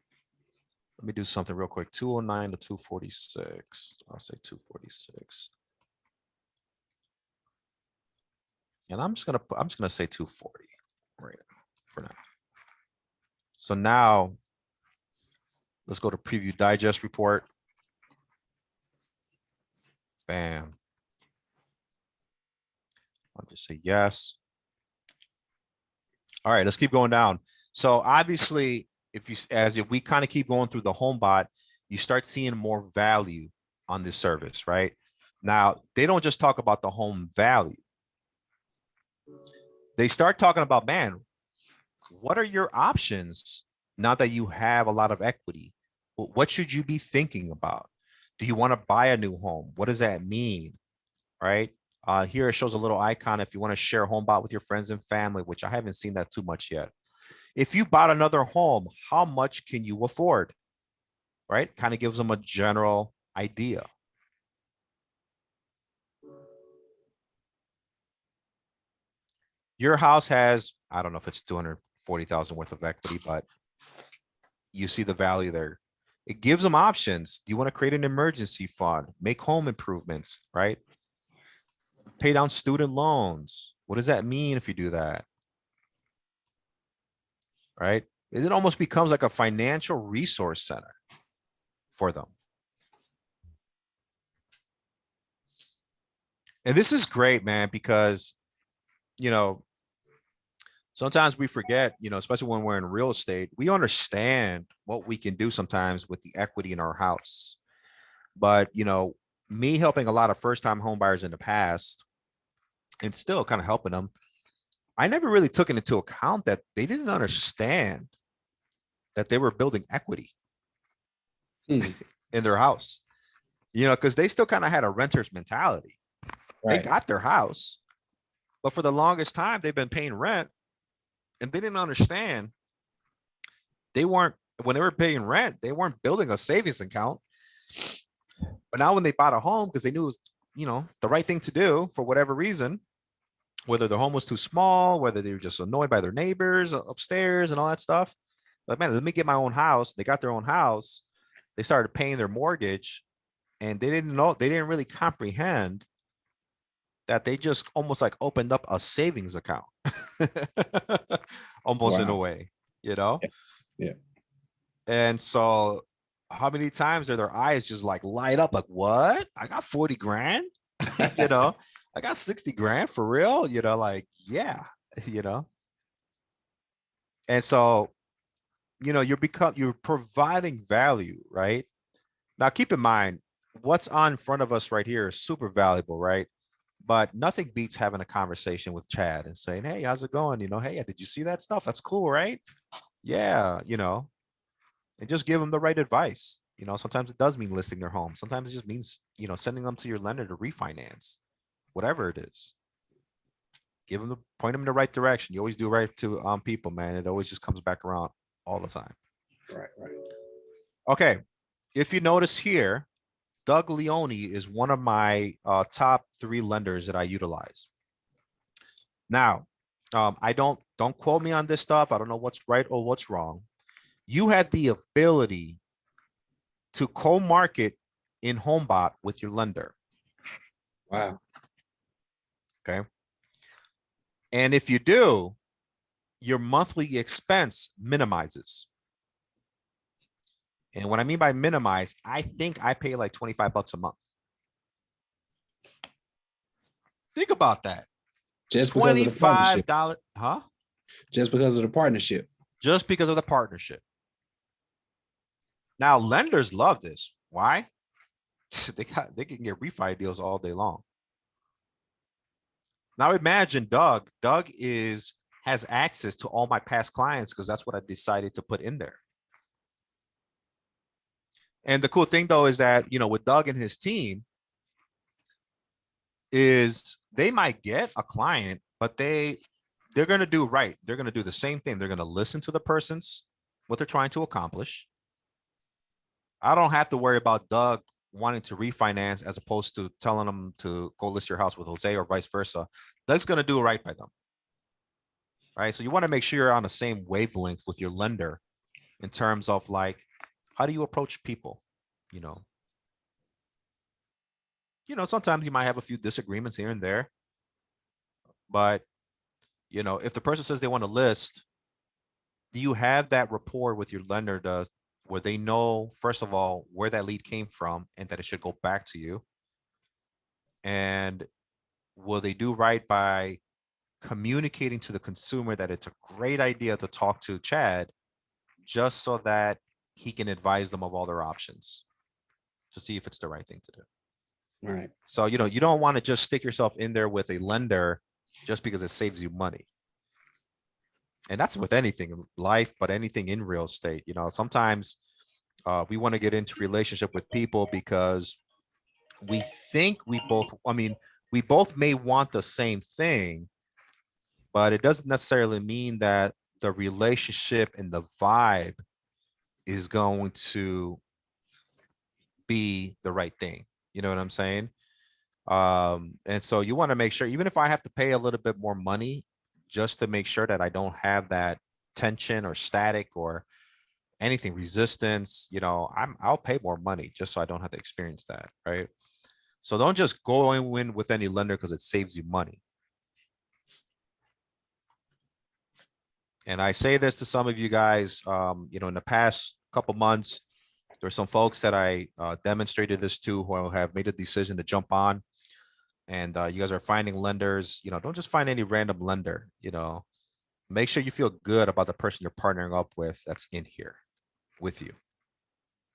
Let me do something real quick. 209 to 246. I'll say 246. And I'm just gonna say 240 right for now. So now let's go to preview digest report. Bam. I'll just say yes. All right, let's keep going down. So obviously, as we kind of keep going through the Homebot, you start seeing more value on this service, right? Now, they don't just talk about the home value. They start talking about, man, what are your options now that you have a lot of equity? What should you be thinking about? Do you want to buy a new home? What does that mean? Right? Here it shows a little icon if you want to share Homebot with your friends and family, which I haven't seen that too much yet. If you bought another home, how much can you afford? Right? Kind of gives them a general idea. Your house has, I don't know if it's 240,000 worth of equity, but you see the value there. It gives them options. Do you want to create an emergency fund, make home improvements, right? Pay down student loans. What does that mean if you do that? Right? It almost becomes like a financial resource center for them. And this is great, man, because, you know, sometimes we forget, you know, especially when we're in real estate, we understand what we can do sometimes with the equity in our house. But, you know, me helping a lot of first-time home buyers in the past and still kind of helping them, I never really took it into account that they didn't understand that they were building equity in their house, you know, because they still kind of had a renter's mentality. Right. They got their house, but for the longest time, they've been paying rent and they didn't understand. They weren't, when they were paying rent, they weren't building a savings account. But now when they bought a home, because they knew it was, you know, the right thing to do for whatever reason, whether their home was too small, whether they were just annoyed by their neighbors upstairs and all that stuff. Like, man, let me get my own house. They got their own house. They started paying their mortgage and they didn't know, they didn't really comprehend that they just almost like opened up a savings account almost in a Wow. way, you know? Yeah. And so how many times are their eyes just like light up? Like, what? I got 40 grand, you know, I got 60 grand for real, you know, like, yeah, you know? And so, you know, you're providing value, right? Now, keep in mind, what's on front of us right here is super valuable, right? But nothing beats having a conversation with Chad and saying, hey, how's it going? You know, hey, did you see that stuff? That's cool, right? Yeah, you know, and just give them the right advice. You know, sometimes it does mean listing their home. Sometimes it just means, you know, sending them to your lender to refinance, whatever it is. Give them point them in the right direction. You always do right to people, man. It always just comes back around all the time. Right. Okay. If you notice here, Doug Leone is one of my top 3 lenders that I utilize. Now, I don't don't quote me on this stuff. I don't know what's right or what's wrong. You have the ability to co-market in Homebot with your lender. Wow. Okay. And if you do, your monthly expense minimizes. And what I mean by minimize, I think I pay like 25 bucks a month. Think about that. Just because of the partnership. $25, huh? Just because of the partnership. Just because of the partnership. Now, lenders love this. Why? They can get refi deals all day long. Now imagine Doug. Doug has access to all my past clients because that's what I decided to put in there. And the cool thing though is that, you know, with Doug and his team is they might get a client, but they're going to do right. They're going to do the same thing. They're going to listen to the person's what they're trying to accomplish. I don't have to worry about Doug wanting to refinance as opposed to telling them to go list your house with Jose or vice versa. Doug's going to do right by them. Right. So you want to make sure you're on the same wavelength with your lender in terms of like, how do you approach people? You know, sometimes you might have a few disagreements here and there, but you know, if the person says they want to list, do you have that rapport with your lender where they know, first of all, where that lead came from and that it should go back to you? And will they do right by communicating to the consumer that it's a great idea to talk to Chad just so that he can advise them of all their options to see if it's the right thing to do? Right. So, you know, you don't want to just stick yourself in there with a lender just because it saves you money. And that's with anything in life, but anything in real estate. You know, sometimes we want to get into relationship with people because we think we both may want the same thing, but it doesn't necessarily mean that the relationship and the vibe is going to be the right thing. You know what I'm saying? And so you want to make sure, even if I have to pay a little bit more money just to make sure that I don't have that tension or static or anything resistance, you know, I'll pay more money just so I don't have to experience that. Right. So don't just go in with any lender because it saves you money. And I say this to some of you guys, you know, in the past couple months, there's some folks that I demonstrated this to who have made a decision to jump on. And you guys are finding lenders, you know, don't just find any random lender, you know, make sure you feel good about the person you're partnering up with that's in here with you,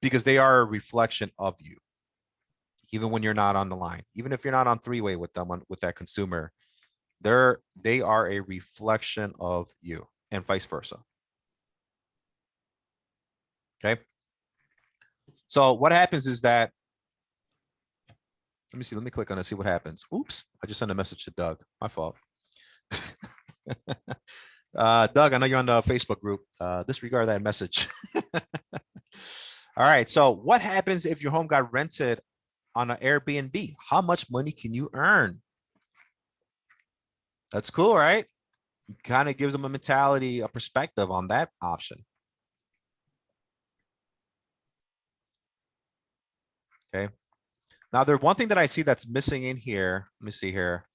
because they are a reflection of you. Even when you're not on the line, even if you're not on three-way with them, with that consumer, they are a reflection of you and vice versa. Okay. So what happens is that, let me see, let me click on it, see what happens. Oops, I just sent a message to Doug, my fault. Doug, I know you're on the Facebook group. Disregard that message. All right, so what happens if your home got rented on an Airbnb? How much money can you earn? That's cool, right? Kind of gives them a mentality, a perspective on that option. Okay. Now, there's one thing that I see that's missing in here. Let me see here.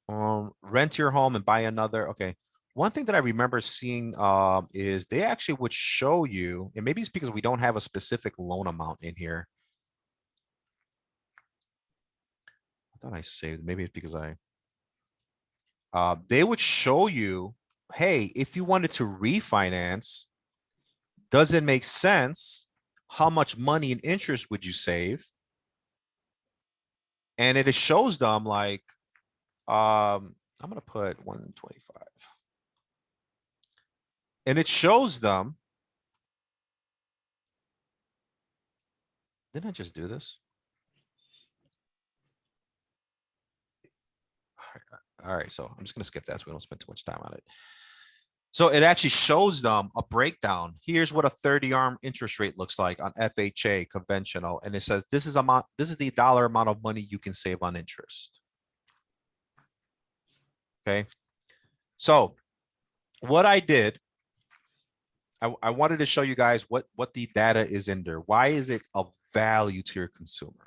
Rent your home and buy another. Okay. One thing that I remember seeing is they actually would show you, and maybe it's because we don't have a specific loan amount in here. I thought I saved, maybe it's because they would show you, hey, if you wanted to refinance, does it make sense? How much money and interest would you save? And it shows them like, I'm going to put 125. And it shows them. Didn't I just do this? All right, so I'm just going to skip that so we don't spend too much time on it. So it actually shows them a breakdown. Here's what a 30-arm interest rate looks like on FHA conventional. And it says, this is the dollar amount of money you can save on interest. Okay. So what I did, I wanted to show you guys what the data is in there. Why is it of value to your consumer?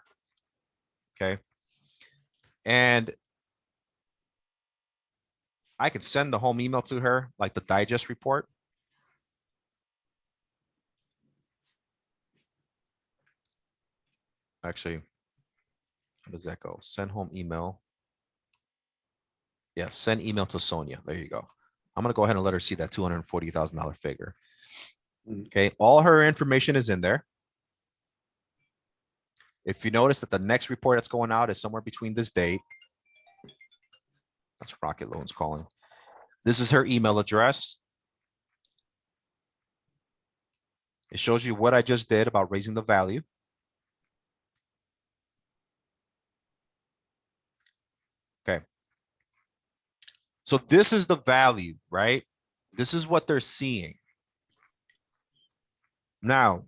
Okay. And I could send the home email to her, like the digest report. Actually, how does that go? Send home email. Yeah, send email to Sonia. There you go. I'm gonna go ahead and let her see that $240,000 figure. Okay, all her information is in there. If you notice that the next report that's going out is somewhere between this date. That's Rocket Loans calling. This is her email address. It shows you what I just did about raising the value. Okay. So this is the value, right? This is what they're seeing. Now,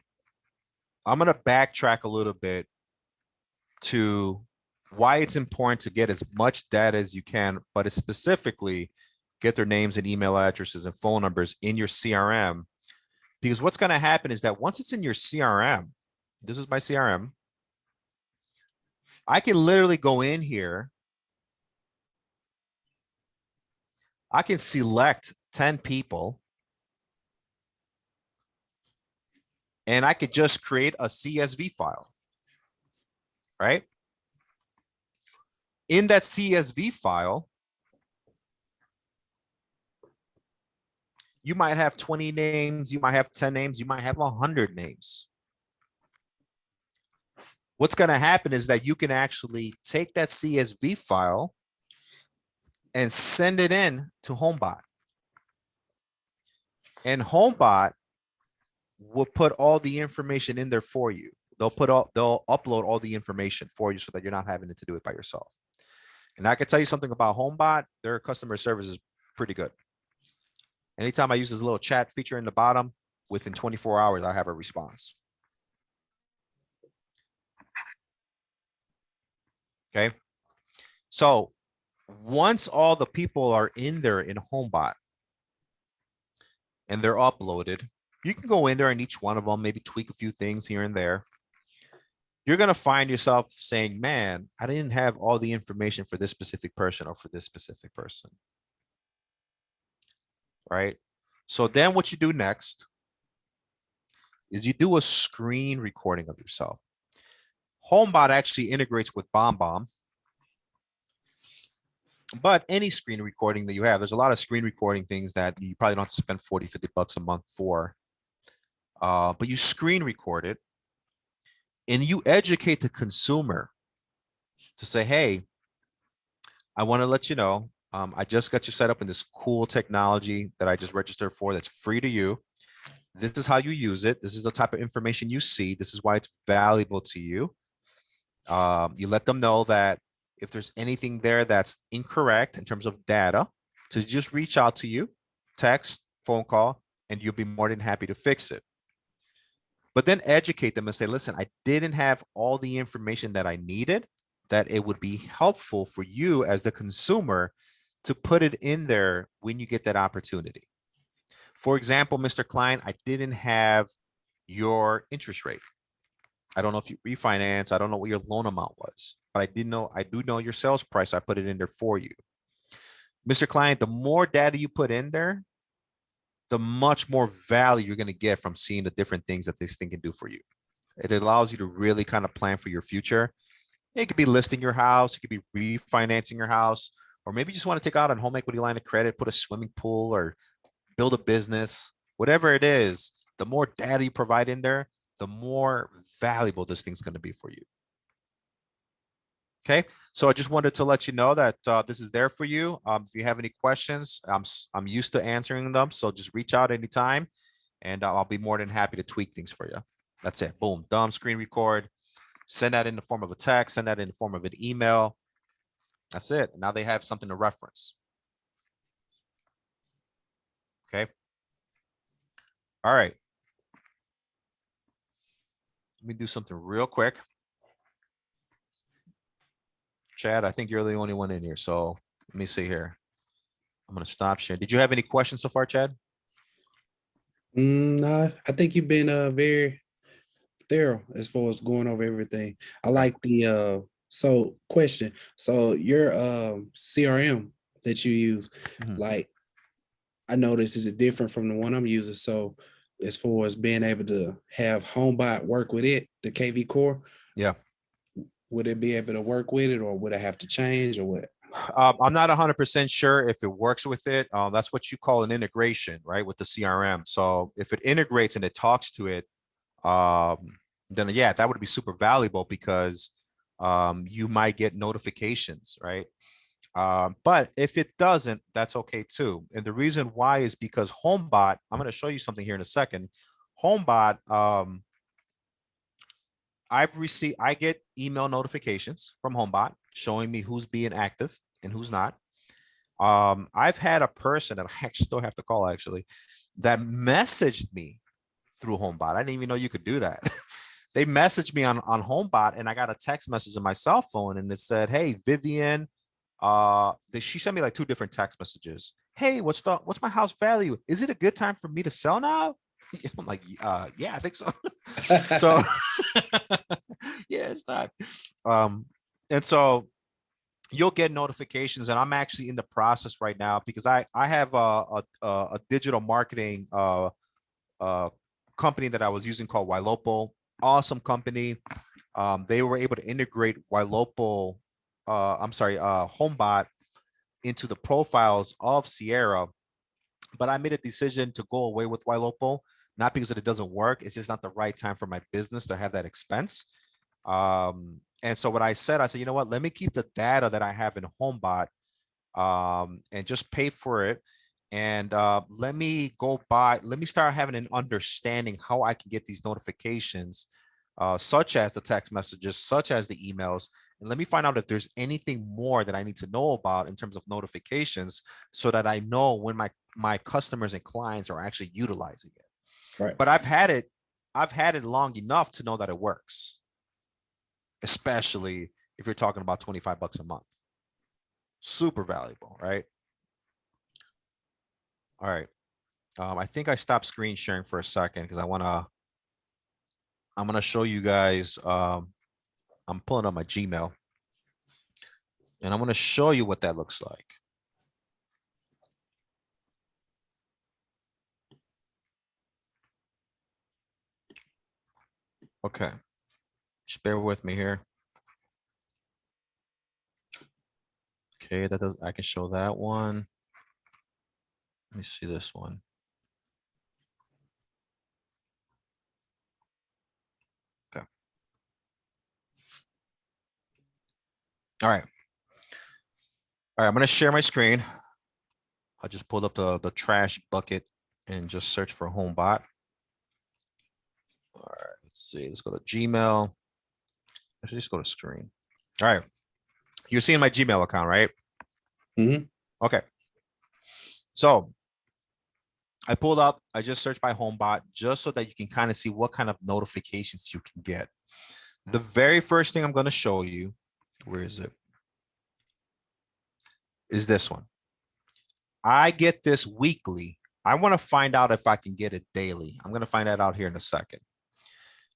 I'm going to backtrack a little bit to why it's important to get as much data as you can, but it's specifically get their names and email addresses and phone numbers in your CRM. Because what's going to happen is that once it's in your CRM, this is my CRM, I can literally go in here. I can select 10 people. And I could just create a CSV file, right? In that CSV file, you might have 20 names, you might have 10 names, you might have 100 names. What's going to happen is that you can actually take that CSV file and send it in to Homebot. And Homebot will put all the information in there for you. They'll upload all the information for you so that you're not having to do it by yourself. And I can tell you something about Homebot, their customer service is pretty good. Anytime I use this little chat feature in the bottom, within 24 hours, I have a response. Okay. So once all the people are in there in Homebot and they're uploaded, you can go in there and each one of them, maybe tweak a few things here and there. You're going to find yourself saying, man, I didn't have all the information for this specific person or for this specific person. Right? So then what you do next is you do a screen recording of yourself. Homebot actually integrates with BombBomb. But any screen recording that you have, there's a lot of screen recording things that you probably don't have to spend 40, 50 bucks a month for. But you screen record it and you educate the consumer to say, hey, I want to let you know, I just got you set up in this cool technology that I just registered for that's free to you. This is how you use it. This is the type of information you see. This is why it's valuable to you. You let them know that if there's anything there that's incorrect in terms of data, to just reach out to you, text, phone call, and you'll be more than happy to fix it. But then educate them and say, listen, I didn't have all the information that I needed, that it would be helpful for you as the consumer to put it in there when you get that opportunity. For example, Mr. Klein, I didn't have your interest rate. I don't know if you refinance. I don't know what your loan amount was, but I do know your sales price. I put it in there for you. Mr. Client, the more data you put in there, the much more value you're going to get from seeing the different things that this thing can do for you. It allows you to really kind of plan for your future. It could be listing your house. It could be refinancing your house, or maybe you just want to take out a home equity line of credit, put a swimming pool or build a business, whatever it is, the more data you provide in there, the more valuable this thing's going to be for you. Okay, so I just wanted to let you know that this is there for you. If you have any questions, I'm used to answering them. So just reach out anytime and I'll be more than happy to tweak things for you. That's it. Boom, done. Screen record. Send that in the form of a text. Send that in the form of an email. That's it. Now they have something to reference. Okay. All right. Let me do something real quick. Chad, I think you're the only one in here. So let me see here. I'm gonna stop sharing. Did you have any questions so far, Chad? Nah, I think you've been very thorough as far as going over everything. I Okay. like the so question. So your CRM that you use, Mhm. like I noticed is it different from the one I'm using. So as far as being able to have Homebot work with it, the KV core, Yeah. would it be able to work with it or would I have to change or what? I'm not 100% sure if it works with it. That's what you call an integration, right, with the CRM. So if it integrates and it talks to it, then yeah, that would be super valuable because you might get notifications, right? But if it doesn't, that's okay too. And the reason why is because Homebot, I'm going to show you something here in a second. Homebot, I get email notifications from Homebot showing me who's being active and who's not. I've had a person that I actually still have to call actually that messaged me through Homebot. I didn't even know you could do that. They messaged me on Homebot and I got a text message on my cell phone and it said, "Hey, Vivian," she sent me like 2 different text messages. "Hey, what's my house value? Is it a good time for me to sell now?" I'm like, yeah, I think so. So yeah, it's time. And so you'll get notifications, and I'm actually in the process right now because I have a digital marketing company that I was using called Ylopo. Awesome company. They were able to integrate Ylopo, Homebot into the profiles of Sierra, but I made a decision to go away with Ylopo, not because it doesn't work. It's just not the right time for my business to have that expense. And so what I said, you know what, let me keep the data that I have in Homebot and just pay for it. And let me start having an understanding how I can get these notifications, such as the text messages, such as the emails. And let me find out if there's anything more that I need to know about in terms of notifications so that I know when my customers and clients are actually utilizing it. Right. But I've had it long enough to know that it works, especially if you're talking about 25 bucks a month. Super valuable, right? All right. I think I stopped screen sharing for a second because I'm gonna show you guys. I'm pulling up my Gmail, and I'm gonna show you what that looks like. Okay, just bear with me here. Okay, I can show that one. Let me see this one. Okay. All right. All right, I'm gonna share my screen. I just pulled up the trash bucket and just search for Homebot. All right, let's see. Let's go to Gmail. Let's just go to screen. All right. You're seeing my Gmail account, right? Mhm. Okay. So I just searched by Homebot just so that you can kind of see what kind of notifications you can get. The very first thing I'm going to show you, where is it? Is this one. I get this weekly. I want to find out if I can get it daily. I'm going to find that out here in a second.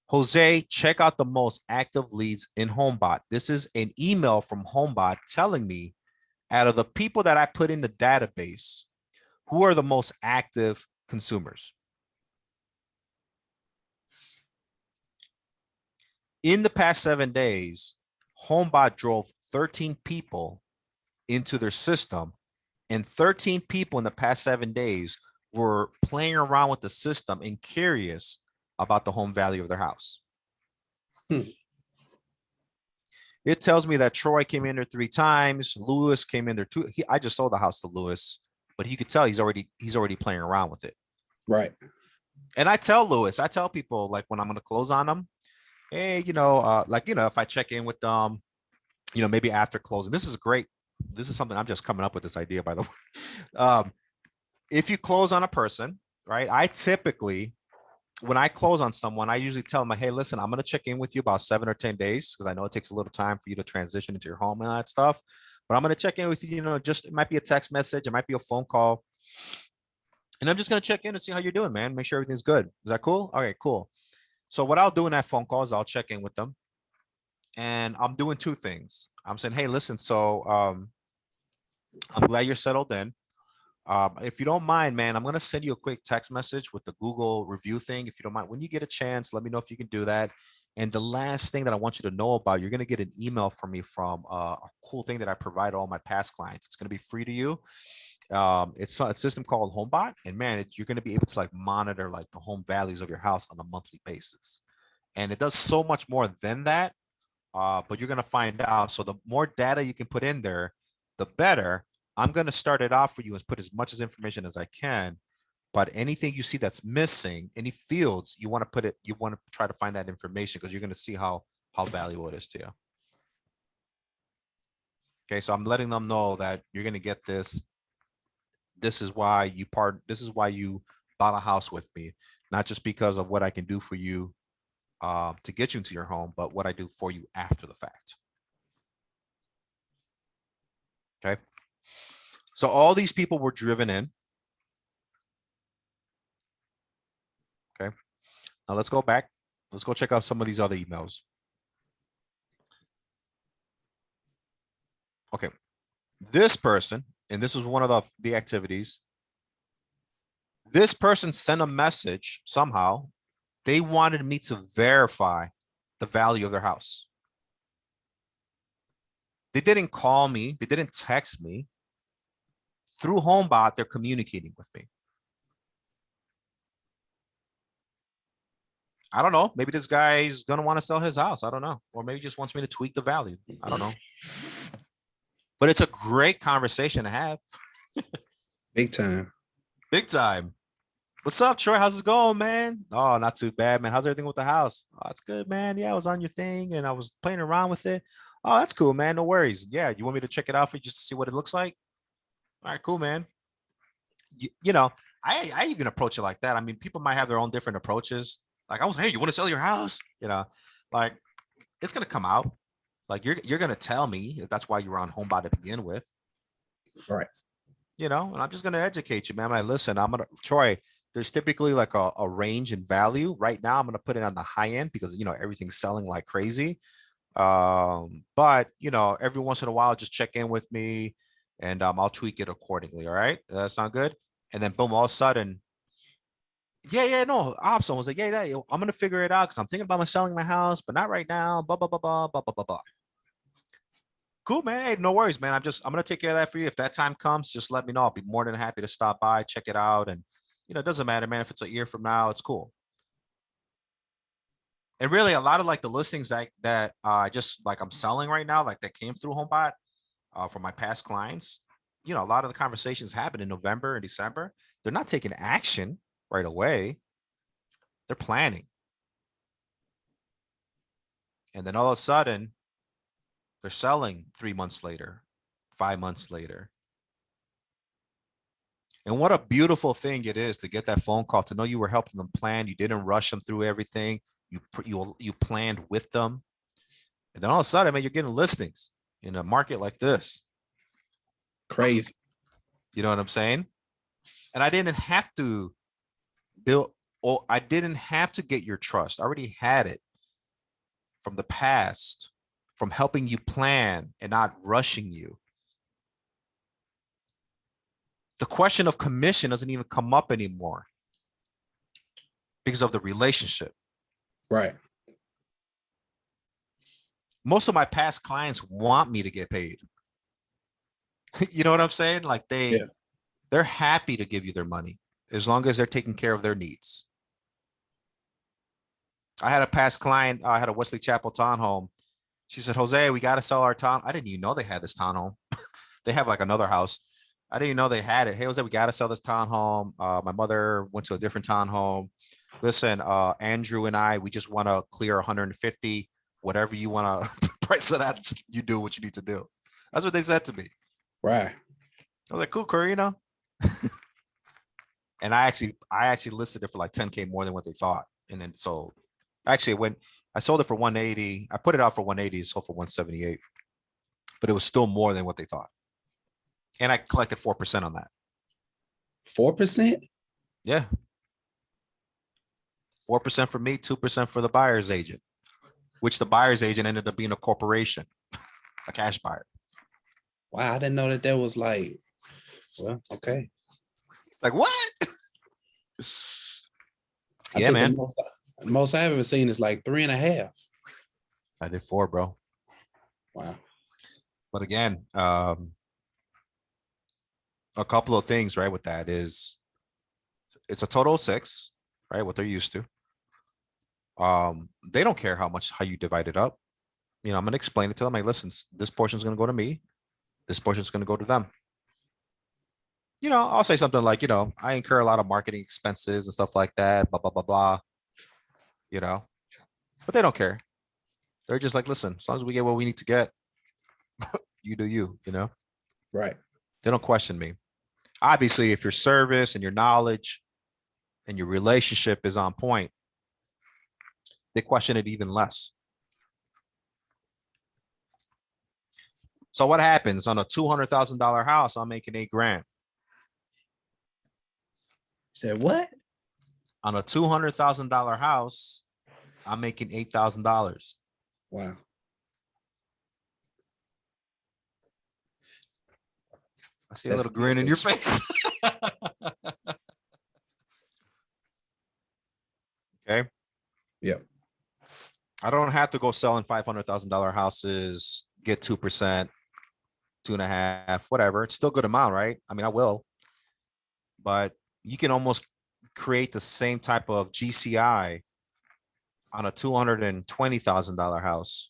Jose, check out the most active leads in Homebot. This is an email from Homebot telling me out of the people that I put in the database, who are the most active consumers. In the past 7 days, Homebot drove 13 people into their system, and 13 people in the past 7 days were playing around with the system and curious about the home value of their house. It tells me that Troy came in there 3 times. Lewis came in there 2. I just sold the house to Lewis, but you could tell he's already playing around with it. Right. And I tell people like when I'm going to close on them, hey, if I check in with them, maybe after closing. This is great. This is something I'm just coming up with this idea, by the way. If you close on a person, right? I typically, when I close on someone, I usually tell them, hey, listen, I'm going to check in with you about 7 or 10 days because I know it takes a little time for you to transition into your home and that stuff. But I'm gonna check in with you, just it might be a text message, it might be a phone call. And I'm just gonna check in and see how you're doing, man. Make sure everything's good. Is that cool? Okay, cool. So what I'll do in that phone call is I'll check in with them. And I'm doing two things. I'm saying, hey, listen, so I'm glad you're settled in. If you don't mind, man, I'm gonna send you a quick text message with the Google review thing. If you don't mind, when you get a chance, let me know if you can do that. And the last thing that I want you to know about, you're gonna get an email from me from a cool thing that I provide all my past clients. It's gonna be free to you. It's a system called Homebot, and man, you're gonna be able to like monitor like the home values of your house on a monthly basis. And it does so much more than that. But you're gonna find out. So the more data you can put in there, the better. I'm gonna start it off for you and put as much as information as I can. But anything you see that's missing, any fields, you want to put it, you want to try to find that information because you're gonna see how valuable it is to you. Okay, so I'm letting them know that you're gonna get this. This is why you bought a house with me, not just because of what I can do for you to get you into your home, but what I do for you after the fact. Okay. So all these people were driven in. Okay. Now let's go back. Let's go check out some of these other emails. Okay. This person, and this was one of the activities. This person sent a message somehow. They wanted me to verify the value of their house. They didn't call me. They didn't text me. Through Homebot, they're communicating with me. I don't know. Maybe this guy's going to want to sell his house. I don't know. Or maybe he just wants me to tweak the value. I don't know. But it's a great conversation to have. Big time. Big time. What's up, Troy? How's it going, man? Oh, not too bad, man. How's everything with the house? Oh, it's good, man. Yeah, I was on your thing and I was playing around with it. Oh, that's cool, man. No worries. Yeah, you want me to check it out for you just to see what it looks like? All right, cool, man. You know, I even approach it like that. I mean, people might have their own different approaches. Like hey, you want to sell your house? Like it's gonna come out. Like you're gonna tell me if that's why you were on Homebot to begin with. Right. And I'm just gonna educate you, man. I'm like, listen, Troy, there's typically like a range in value. Right now, I'm gonna put it on the high end because everything's selling like crazy. But every once in a while, just check in with me and I'll tweak it accordingly. All right. That sound good? And then boom, all of a sudden, no, Opson was like, yeah, I'm gonna figure it out because I'm thinking about selling my house, but not right now. Blah blah blah blah blah blah blah blah. Cool, man. Hey, no worries, man. I'm gonna take care of that for you. If that time comes, just let me know. I'll be more than happy to stop by, check it out, and it doesn't matter, man. If it's a year from now, it's cool. And really, a lot of like the listings that just like I'm selling right now, like that came through Homebot from my past clients. A lot of the conversations happen in November and December. They're not taking action right away. They're planning. And then all of a sudden, they're selling 3 months later, 5 months later. And what a beautiful thing it is to get that phone call, to know you were helping them plan. You didn't rush them through everything. You planned with them. And then all of a sudden, man, you're getting listings in a market like this. Crazy. You know what I'm saying? And I didn't have to I didn't have to get your trust. I already had it from the past, from helping you plan and not rushing you. The question of commission doesn't even come up anymore because of the relationship. Right. Most of my past clients want me to get paid. You know what I'm saying? Like they're happy to give you their money as long as they're taking care of their needs. I had a past client, I had a Wesley Chapel townhome. She said, Jose, we got to sell our town. I didn't even know they had this townhome. They have like another house. I didn't even know they had it. Hey, Jose, we got to sell this townhome. My mother went to a different townhome. Listen, Andrew and I, we just want to clear 150, whatever you want to price it at, you do what you need to do. That's what they said to me. Right. I was like, cool, Corina. And I actually listed it for like 10K more than what they thought. And then sold. Actually, when I sold it for 180, I put it out for 180, it sold for 178. but it was still more than what they thought. And I collected 4% on that. 4%? Yeah. 4% for me, 2% for the buyer's agent, which the buyer's agent ended up being a corporation, a cash buyer. Wow, I didn't know that that was like, well, okay. Like what? I Yeah, think man. the most I've ever seen is like 3.5. I did 4, bro. Wow. But again, a couple of things, right, with that is it's a total of 6, right? What they're used to. They don't care how you divide it up. You know, I'm gonna explain it to them. Like, listen, this portion is gonna go to me. This portion is gonna go to them. You know, I'll say something like, you know, I incur a lot of marketing expenses and stuff like that, blah, blah, blah, blah. You know, but they don't care. They're just like, listen, as long as we get what we need to get, you do you, you know? Right. They don't question me. Obviously, if your service and your knowledge and your relationship is on point, they question it even less. So what happens on a $200,000 house? I'm making $8,000. Said what? On a $200,000 house, I'm making $8,000. Wow. I see a little grin in your face. Okay. Yep. I don't have to go selling $500,000 houses, get 2%, 2.5, whatever. It's still a good amount, right? I mean, I will. But you can almost create the same type of GCI on a $220,000 house.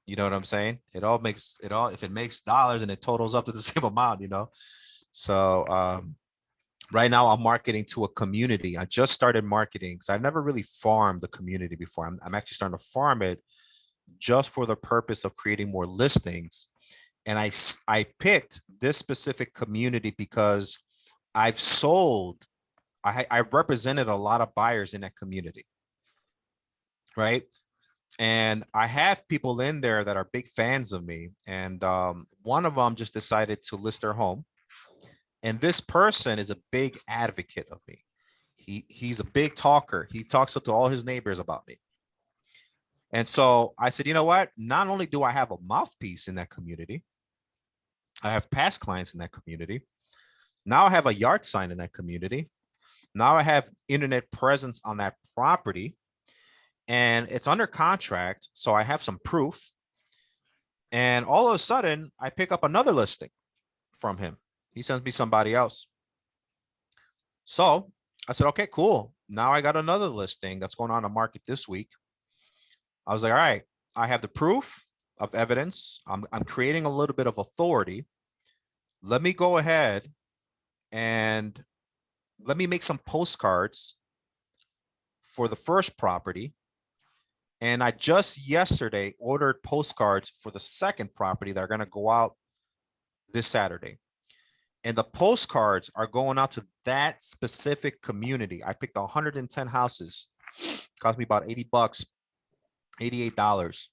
You know what I'm saying? If it makes dollars and it totals up to the same amount, you know? So right now I'm marketing to a community. I just started marketing because I've never really farmed the community before. I'm actually starting to farm it just for the purpose of creating more listings. And I picked this specific community because I've sold, I represented a lot of buyers in that community, right? And I have people in there that are big fans of me. And one of them just decided to list their home. And this person is a big advocate of me. He's a big talker. He talks to all his neighbors about me. And so I said, you know what? Not only do I have a mouthpiece in that community, I have past clients in that community. Now I have a yard sign in that community. Now I have internet presence on that property and it's under contract. So I have some proof. And all of a sudden I pick up another listing from him. He sends me somebody else. So I said, okay, cool. Now I got another listing that's going on the market this week. I was like, all right, I have the proof of evidence. I'm creating a little bit of authority. Let me go ahead and let me make some postcards for the first property. And I just yesterday ordered postcards for the second property that are going to go out this Saturday. And the postcards are going out to that specific community. I picked 110 houses. Cost me about $80, $88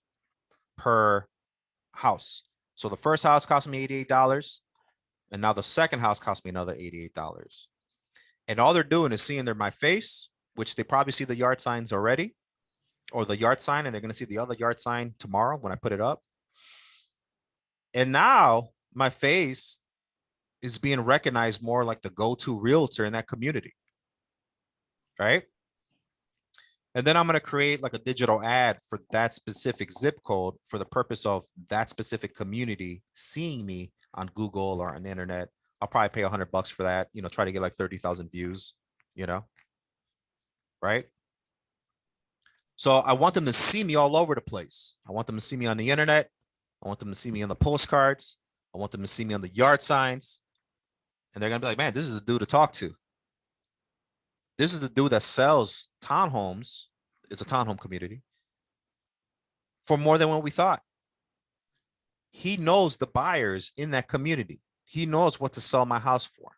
per house. So the first house cost me $88. And now the second house cost me another $88. And all they're doing is seeing my face, which they probably see the yard signs already, or the yard sign, and they're going to see the other yard sign tomorrow when I put it up. And now my face is being recognized more like the go-to realtor in that community, right? And then I'm going to create like a digital ad for that specific zip code for the purpose of that specific community seeing me on Google or on the internet. I'll probably pay $100 for that, you know, try to get like 30,000 views, you know, right? So I want them to see me all over the place. I want them to see me on the internet. I want them to see me on the postcards. I want them to see me on the yard signs. And they're going to be like, man, this is the dude to talk to. This is the dude that sells townhomes. It's a townhome community for more than what we thought. He knows the buyers in that community. He knows what to sell my house for.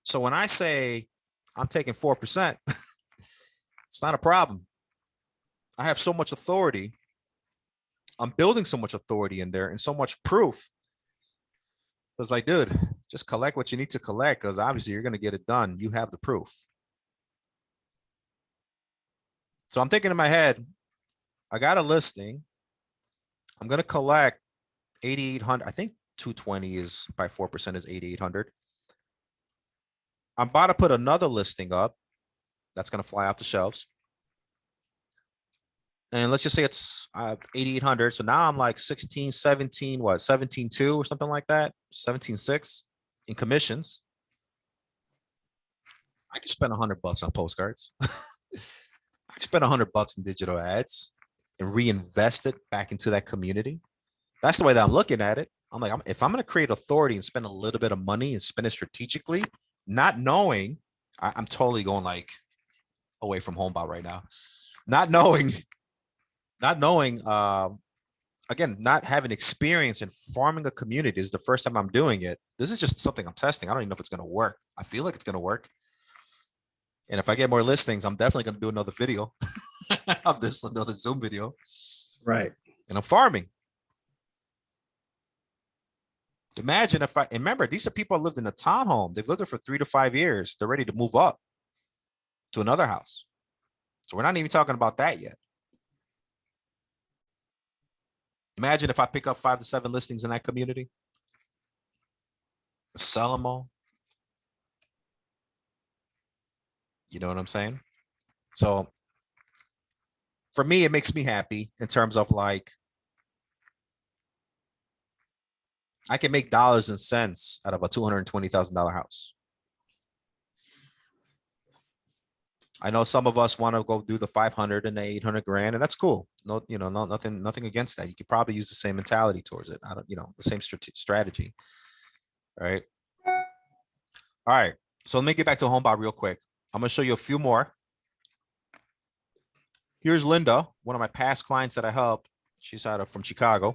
So when I say I'm taking 4%, it's not a problem. I have so much authority. I'm building so much authority in there and so much proof. It's like, dude, just collect what you need to collect because obviously you're going to get it done. You have the proof. So I'm thinking in my head, I got a listing. I'm going to collect 8,800. I think 220 is by 4% is 8,800. I'm about to put another listing up. That's going to fly off the shelves. And let's just say it's 8,800. So now I'm like 16, 17, what, 17.2 or something like that. 17.6 in commissions. I could spend $100 on postcards. I could spend $100 in digital ads and reinvest it back into that community. That's the way that I'm looking at it. I'm like, if I'm going to create authority and spend a little bit of money and spend it strategically, not knowing, I'm totally going like away from Homebot right now. Not knowing, again, not having experience in farming a community is the first time I'm doing it. This is just something I'm testing. I don't even know if it's going to work. I feel like it's going to work. And if I get more listings, I'm definitely going to do another video of this, another Zoom video. Right. And I'm farming. Imagine if remember, these are people who lived in a townhome. They've lived there for 3 to 5 years. They're ready to move up to another house. So we're not even talking about that yet. Imagine if I pick up 5 to 7 listings in that community, sell them all. You know what I'm saying? So for me, it makes me happy in terms of like, I can make dollars and cents out of a $220,000 house. I know some of us want to go do the 500 and the 800 grand, and that's cool. No, you know, nothing against that. You could probably use the same mentality towards it. I don't, you know, the same strategy. All right. All right. So let me get back to Homebot real quick. I'm going to show you a few more. Here's Linda, one of my past clients that I helped. She's out of from Chicago.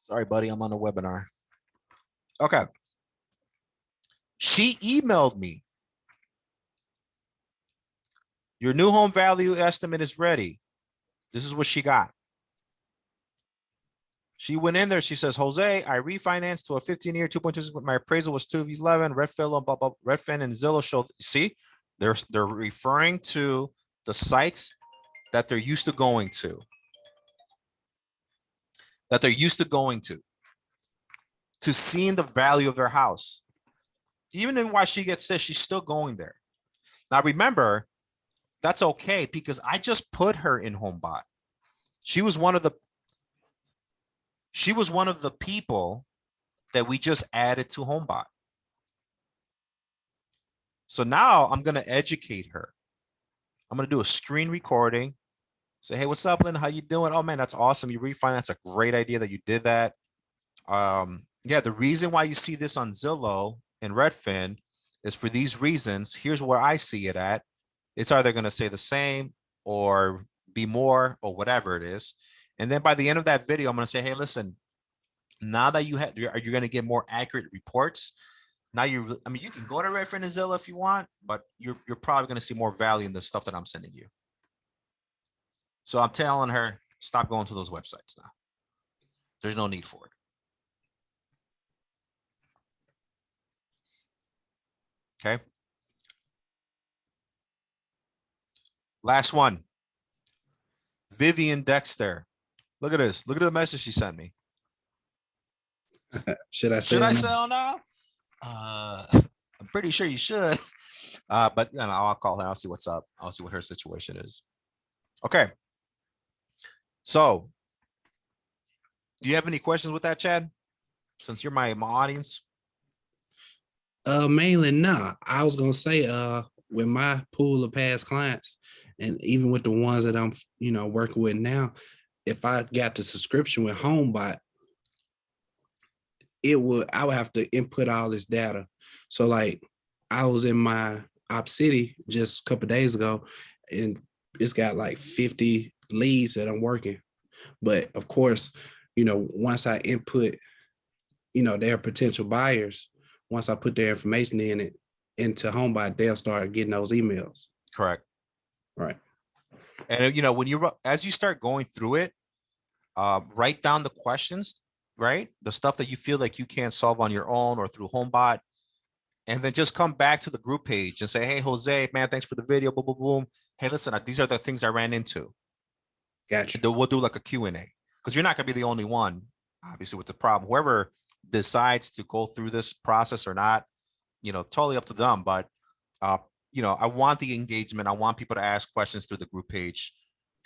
Sorry, buddy, I'm on a webinar. Okay. She emailed me. Your new home value estimate is ready. This is what she got. She went in there. She says, Jose, I refinanced to a 15-year, 2.2. My appraisal was 211. Redfin and Zillow showed. See, they're referring to the sites that they're used to going to. To seeing the value of their house. Even in why she gets this, she's still going there. Now remember, that's okay because I just put her in Homebot. She was one of the people that we just added to Homebot. So now I'm going to educate her. I'm going to do a screen recording. Say, hey, what's up, Linda? How you doing? Oh man, that's awesome. You refinance. That's a great idea that you did that. Yeah, the reason why you see this on Zillow and Redfin is for these reasons. Here's where I see it at. It's either going to stay the same or be more or whatever it is. And then by the end of that video, I'm going to say, hey, listen, now that you're going to get more accurate reports. Now you can go to Redfin and Zillow if you want, but you're probably going to see more value in the stuff that I'm sending you. So I'm telling her, stop going to those websites now. There's no need for it. Okay. Last one. Vivian Dexter. Look at this. Look at the message she sent me. Should I sell now? I'm pretty sure you should. But you know, I'll call her. I'll see what's up. I'll see what her situation is. Okay. So, do you have any questions with that, Chad? Since you're my audience. Mainly nah. I was gonna say, with my pool of past clients, and even with the ones that I'm, working with now, if I got the subscription with Homebot, I would have to input all this data. So like, I was in my Op City just a couple of days ago, and it's got like 50 leads that I'm working. But of course, once I input, their potential buyers, once I put their information into Homebot, they'll start getting those emails. Correct. Right. And you know, when you as you start going through it, write down the questions, right? The stuff that you feel like you can't solve on your own or through Homebot, and then just come back to the group page and say, hey, Jose, man, thanks for the video. Boom, boom, boom. Hey, listen, these are the things I ran into. Gotcha. And then we'll do like a Q&A, because you're not going to be the only one, obviously, with the problem. Whoever decides to go through this process or not, you know, totally up to them. But, you know, I want the engagement. I want people to ask questions through the group page.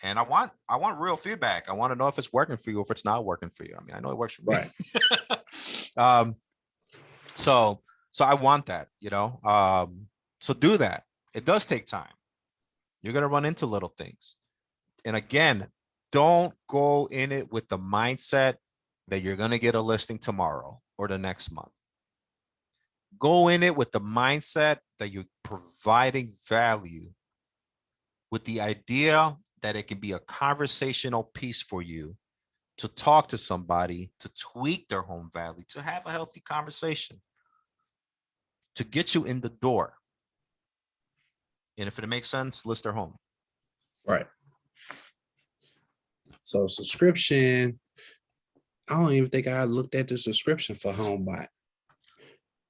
And I want real feedback. I want to know if it's working for you, or if it's not working for you. I mean, I know it works for me. Right. So I want that, you know. So do that. It does take time. You're going to run into little things. And again, don't go in it with the mindset that you're going to get a listing tomorrow or the next month. Go in it with the mindset that you're providing value, with the idea that it can be a conversational piece for you to talk to somebody, to tweak their home value, to have a healthy conversation, to get you in the door. And if it makes sense, list their home. Right. So subscription, I don't even think I looked at the subscription for Homebot.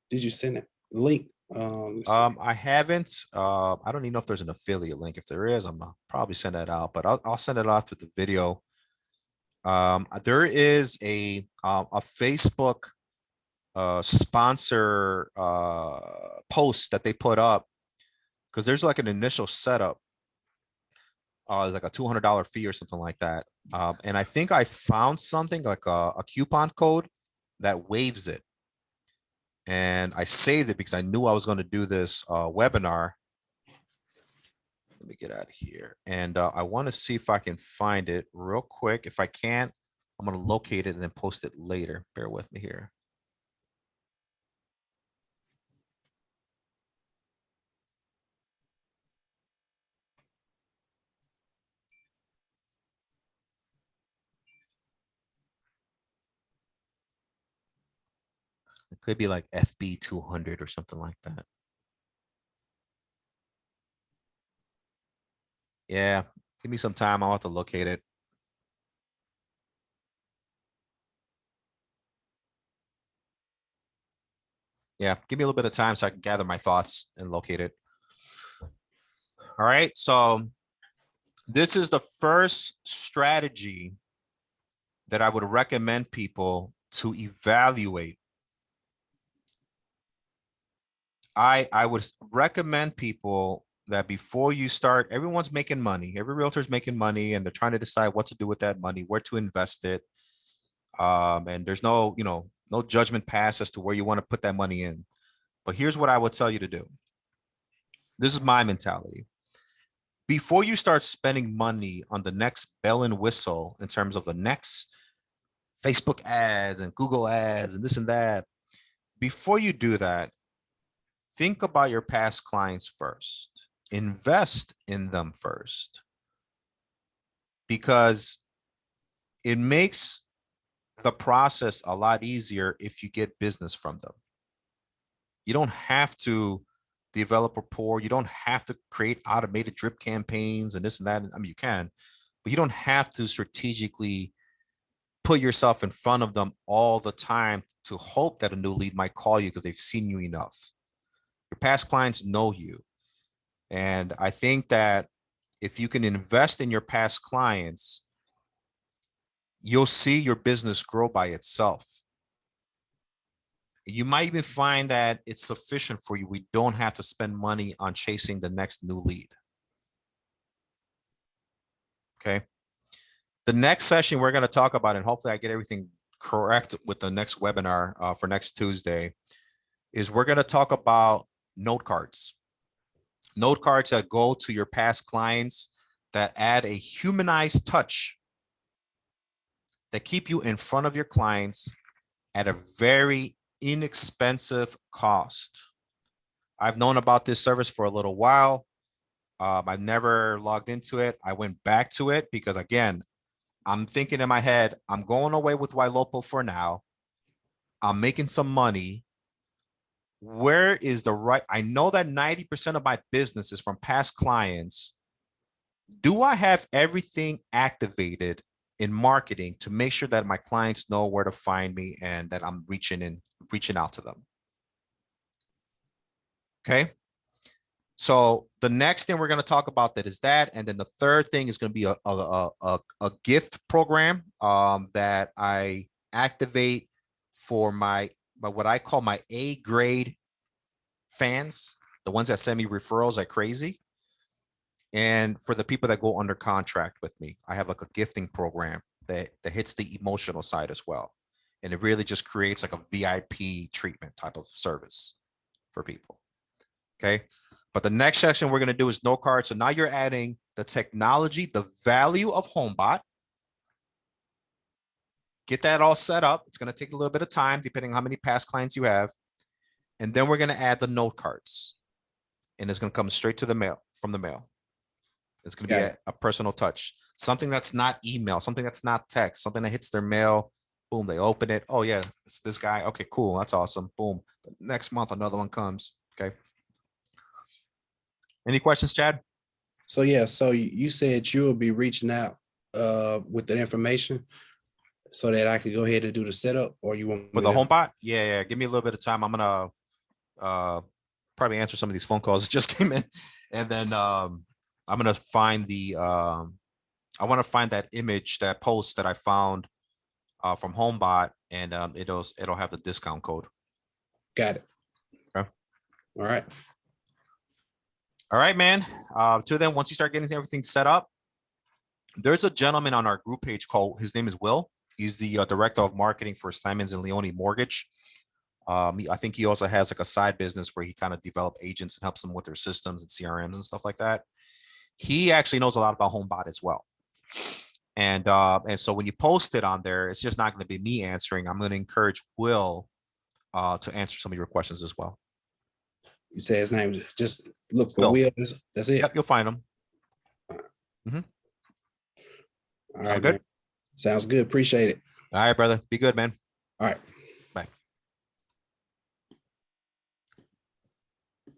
Did you send it link? I haven't. I don't even know if there's an affiliate link. If there is, I'm gonna probably send that out, but I'll send it off with the video. There is a Facebook sponsor post that they put up, because there's like an initial setup. Like a $200 fee or something like that. And I think I found something like a coupon code that waives it. And I saved it because I knew I was going to do this webinar. Let me get out of here. And I want to see if I can find it real quick. If I can't, I'm going to locate it and then post it later. Bear with me here. It could be like FB 200 or something like that. Yeah, give me some time. I'll have to locate it. Yeah, give me a little bit of time so I can gather my thoughts and locate it. All right, so this is the first strategy that I would recommend people to evaluate. I would recommend people that before you start, everyone's making money. Every realtor's making money, and they're trying to decide what to do with that money, where to invest it. And there's no, no judgment pass as to where you want to put that money in. But here's what I would tell you to do. This is my mentality. Before you start spending money on the next bell and whistle in terms of the next Facebook ads and Google ads and this and that, before you do that, think about your past clients first. Invest in them first, because it makes the process a lot easier if you get business from them. You don't have to develop rapport. You don't have to create automated drip campaigns and this and that. I mean, you can, but you don't have to strategically put yourself in front of them all the time to hope that a new lead might call you because they've seen you enough. Your past clients know you. And I think that if you can invest in your past clients, you'll see your business grow by itself. You might even find that it's sufficient for you. We don't have to spend money on chasing the next new lead. Okay. The next session we're going to talk about, and hopefully I get everything correct with the next webinar for next Tuesday, is we're going to talk about note cards. Note cards that go to your past clients, that add a humanized touch, that keep you in front of your clients at a very inexpensive cost. I've known about this service for a little while. I've never logged into it. I went back to it because, again, I'm thinking in my head, I'm going away with Ylopo for now. I'm making some money. Where is the right? I know that 90% of my business is from past clients. do I have everything activated in marketing to make sure that my clients know where to find me and that I'm reaching out to them? Okay. So the next thing we're going to talk about that is that, and then the third thing is going to be a gift program that I activate for my what I call my A grade fans, the ones that send me referrals like crazy. And for the people that go under contract with me, I have like a gifting program that hits the emotional side as well. And it really just creates like a VIP treatment type of service for people. Okay. But the next section we're going to do is no card. So now you're adding the technology, the value of Homebot. Get that all set up. It's going to take a little bit of time depending on how many past clients you have. And then we're going to add the note cards. And it's going to come straight to the mail, from the mail. It's going to be a personal touch. Something that's not email, something that's not text, something that hits their mail. Boom, they open it. Oh yeah, it's this guy. Okay, cool. That's awesome. Boom. Next month, another one comes. Okay. Any questions, Chad? So yeah, so you said you will be reaching out with that information so that I could go ahead and do the setup, or you want For me the to- Homebot? Yeah. Give me a little bit of time. I'm gonna probably answer some of these phone calls that just came in, and then I'm gonna find the I want to find that image, that post that I found from Homebot, and it'll have the discount code. Got it. Okay. All right. All right, man. Till then, once you start getting everything set up, there's a gentleman on our group page called, his name is Will. He's the director of marketing for Simons and Leone Mortgage. I think he also has like a side business where he kind of develop agents and helps them with their systems and CRMs and stuff like that. He actually knows a lot about Homebot as well. And so when you post it on there, it's just not going to be me answering. I'm going to encourage Will to answer some of your questions as well. You say his name. Just look for Will. Will. That's it. Yep, you'll find him. All right, Sound good? man. Sounds good. Appreciate it. All right, brother. Be good, man. All right.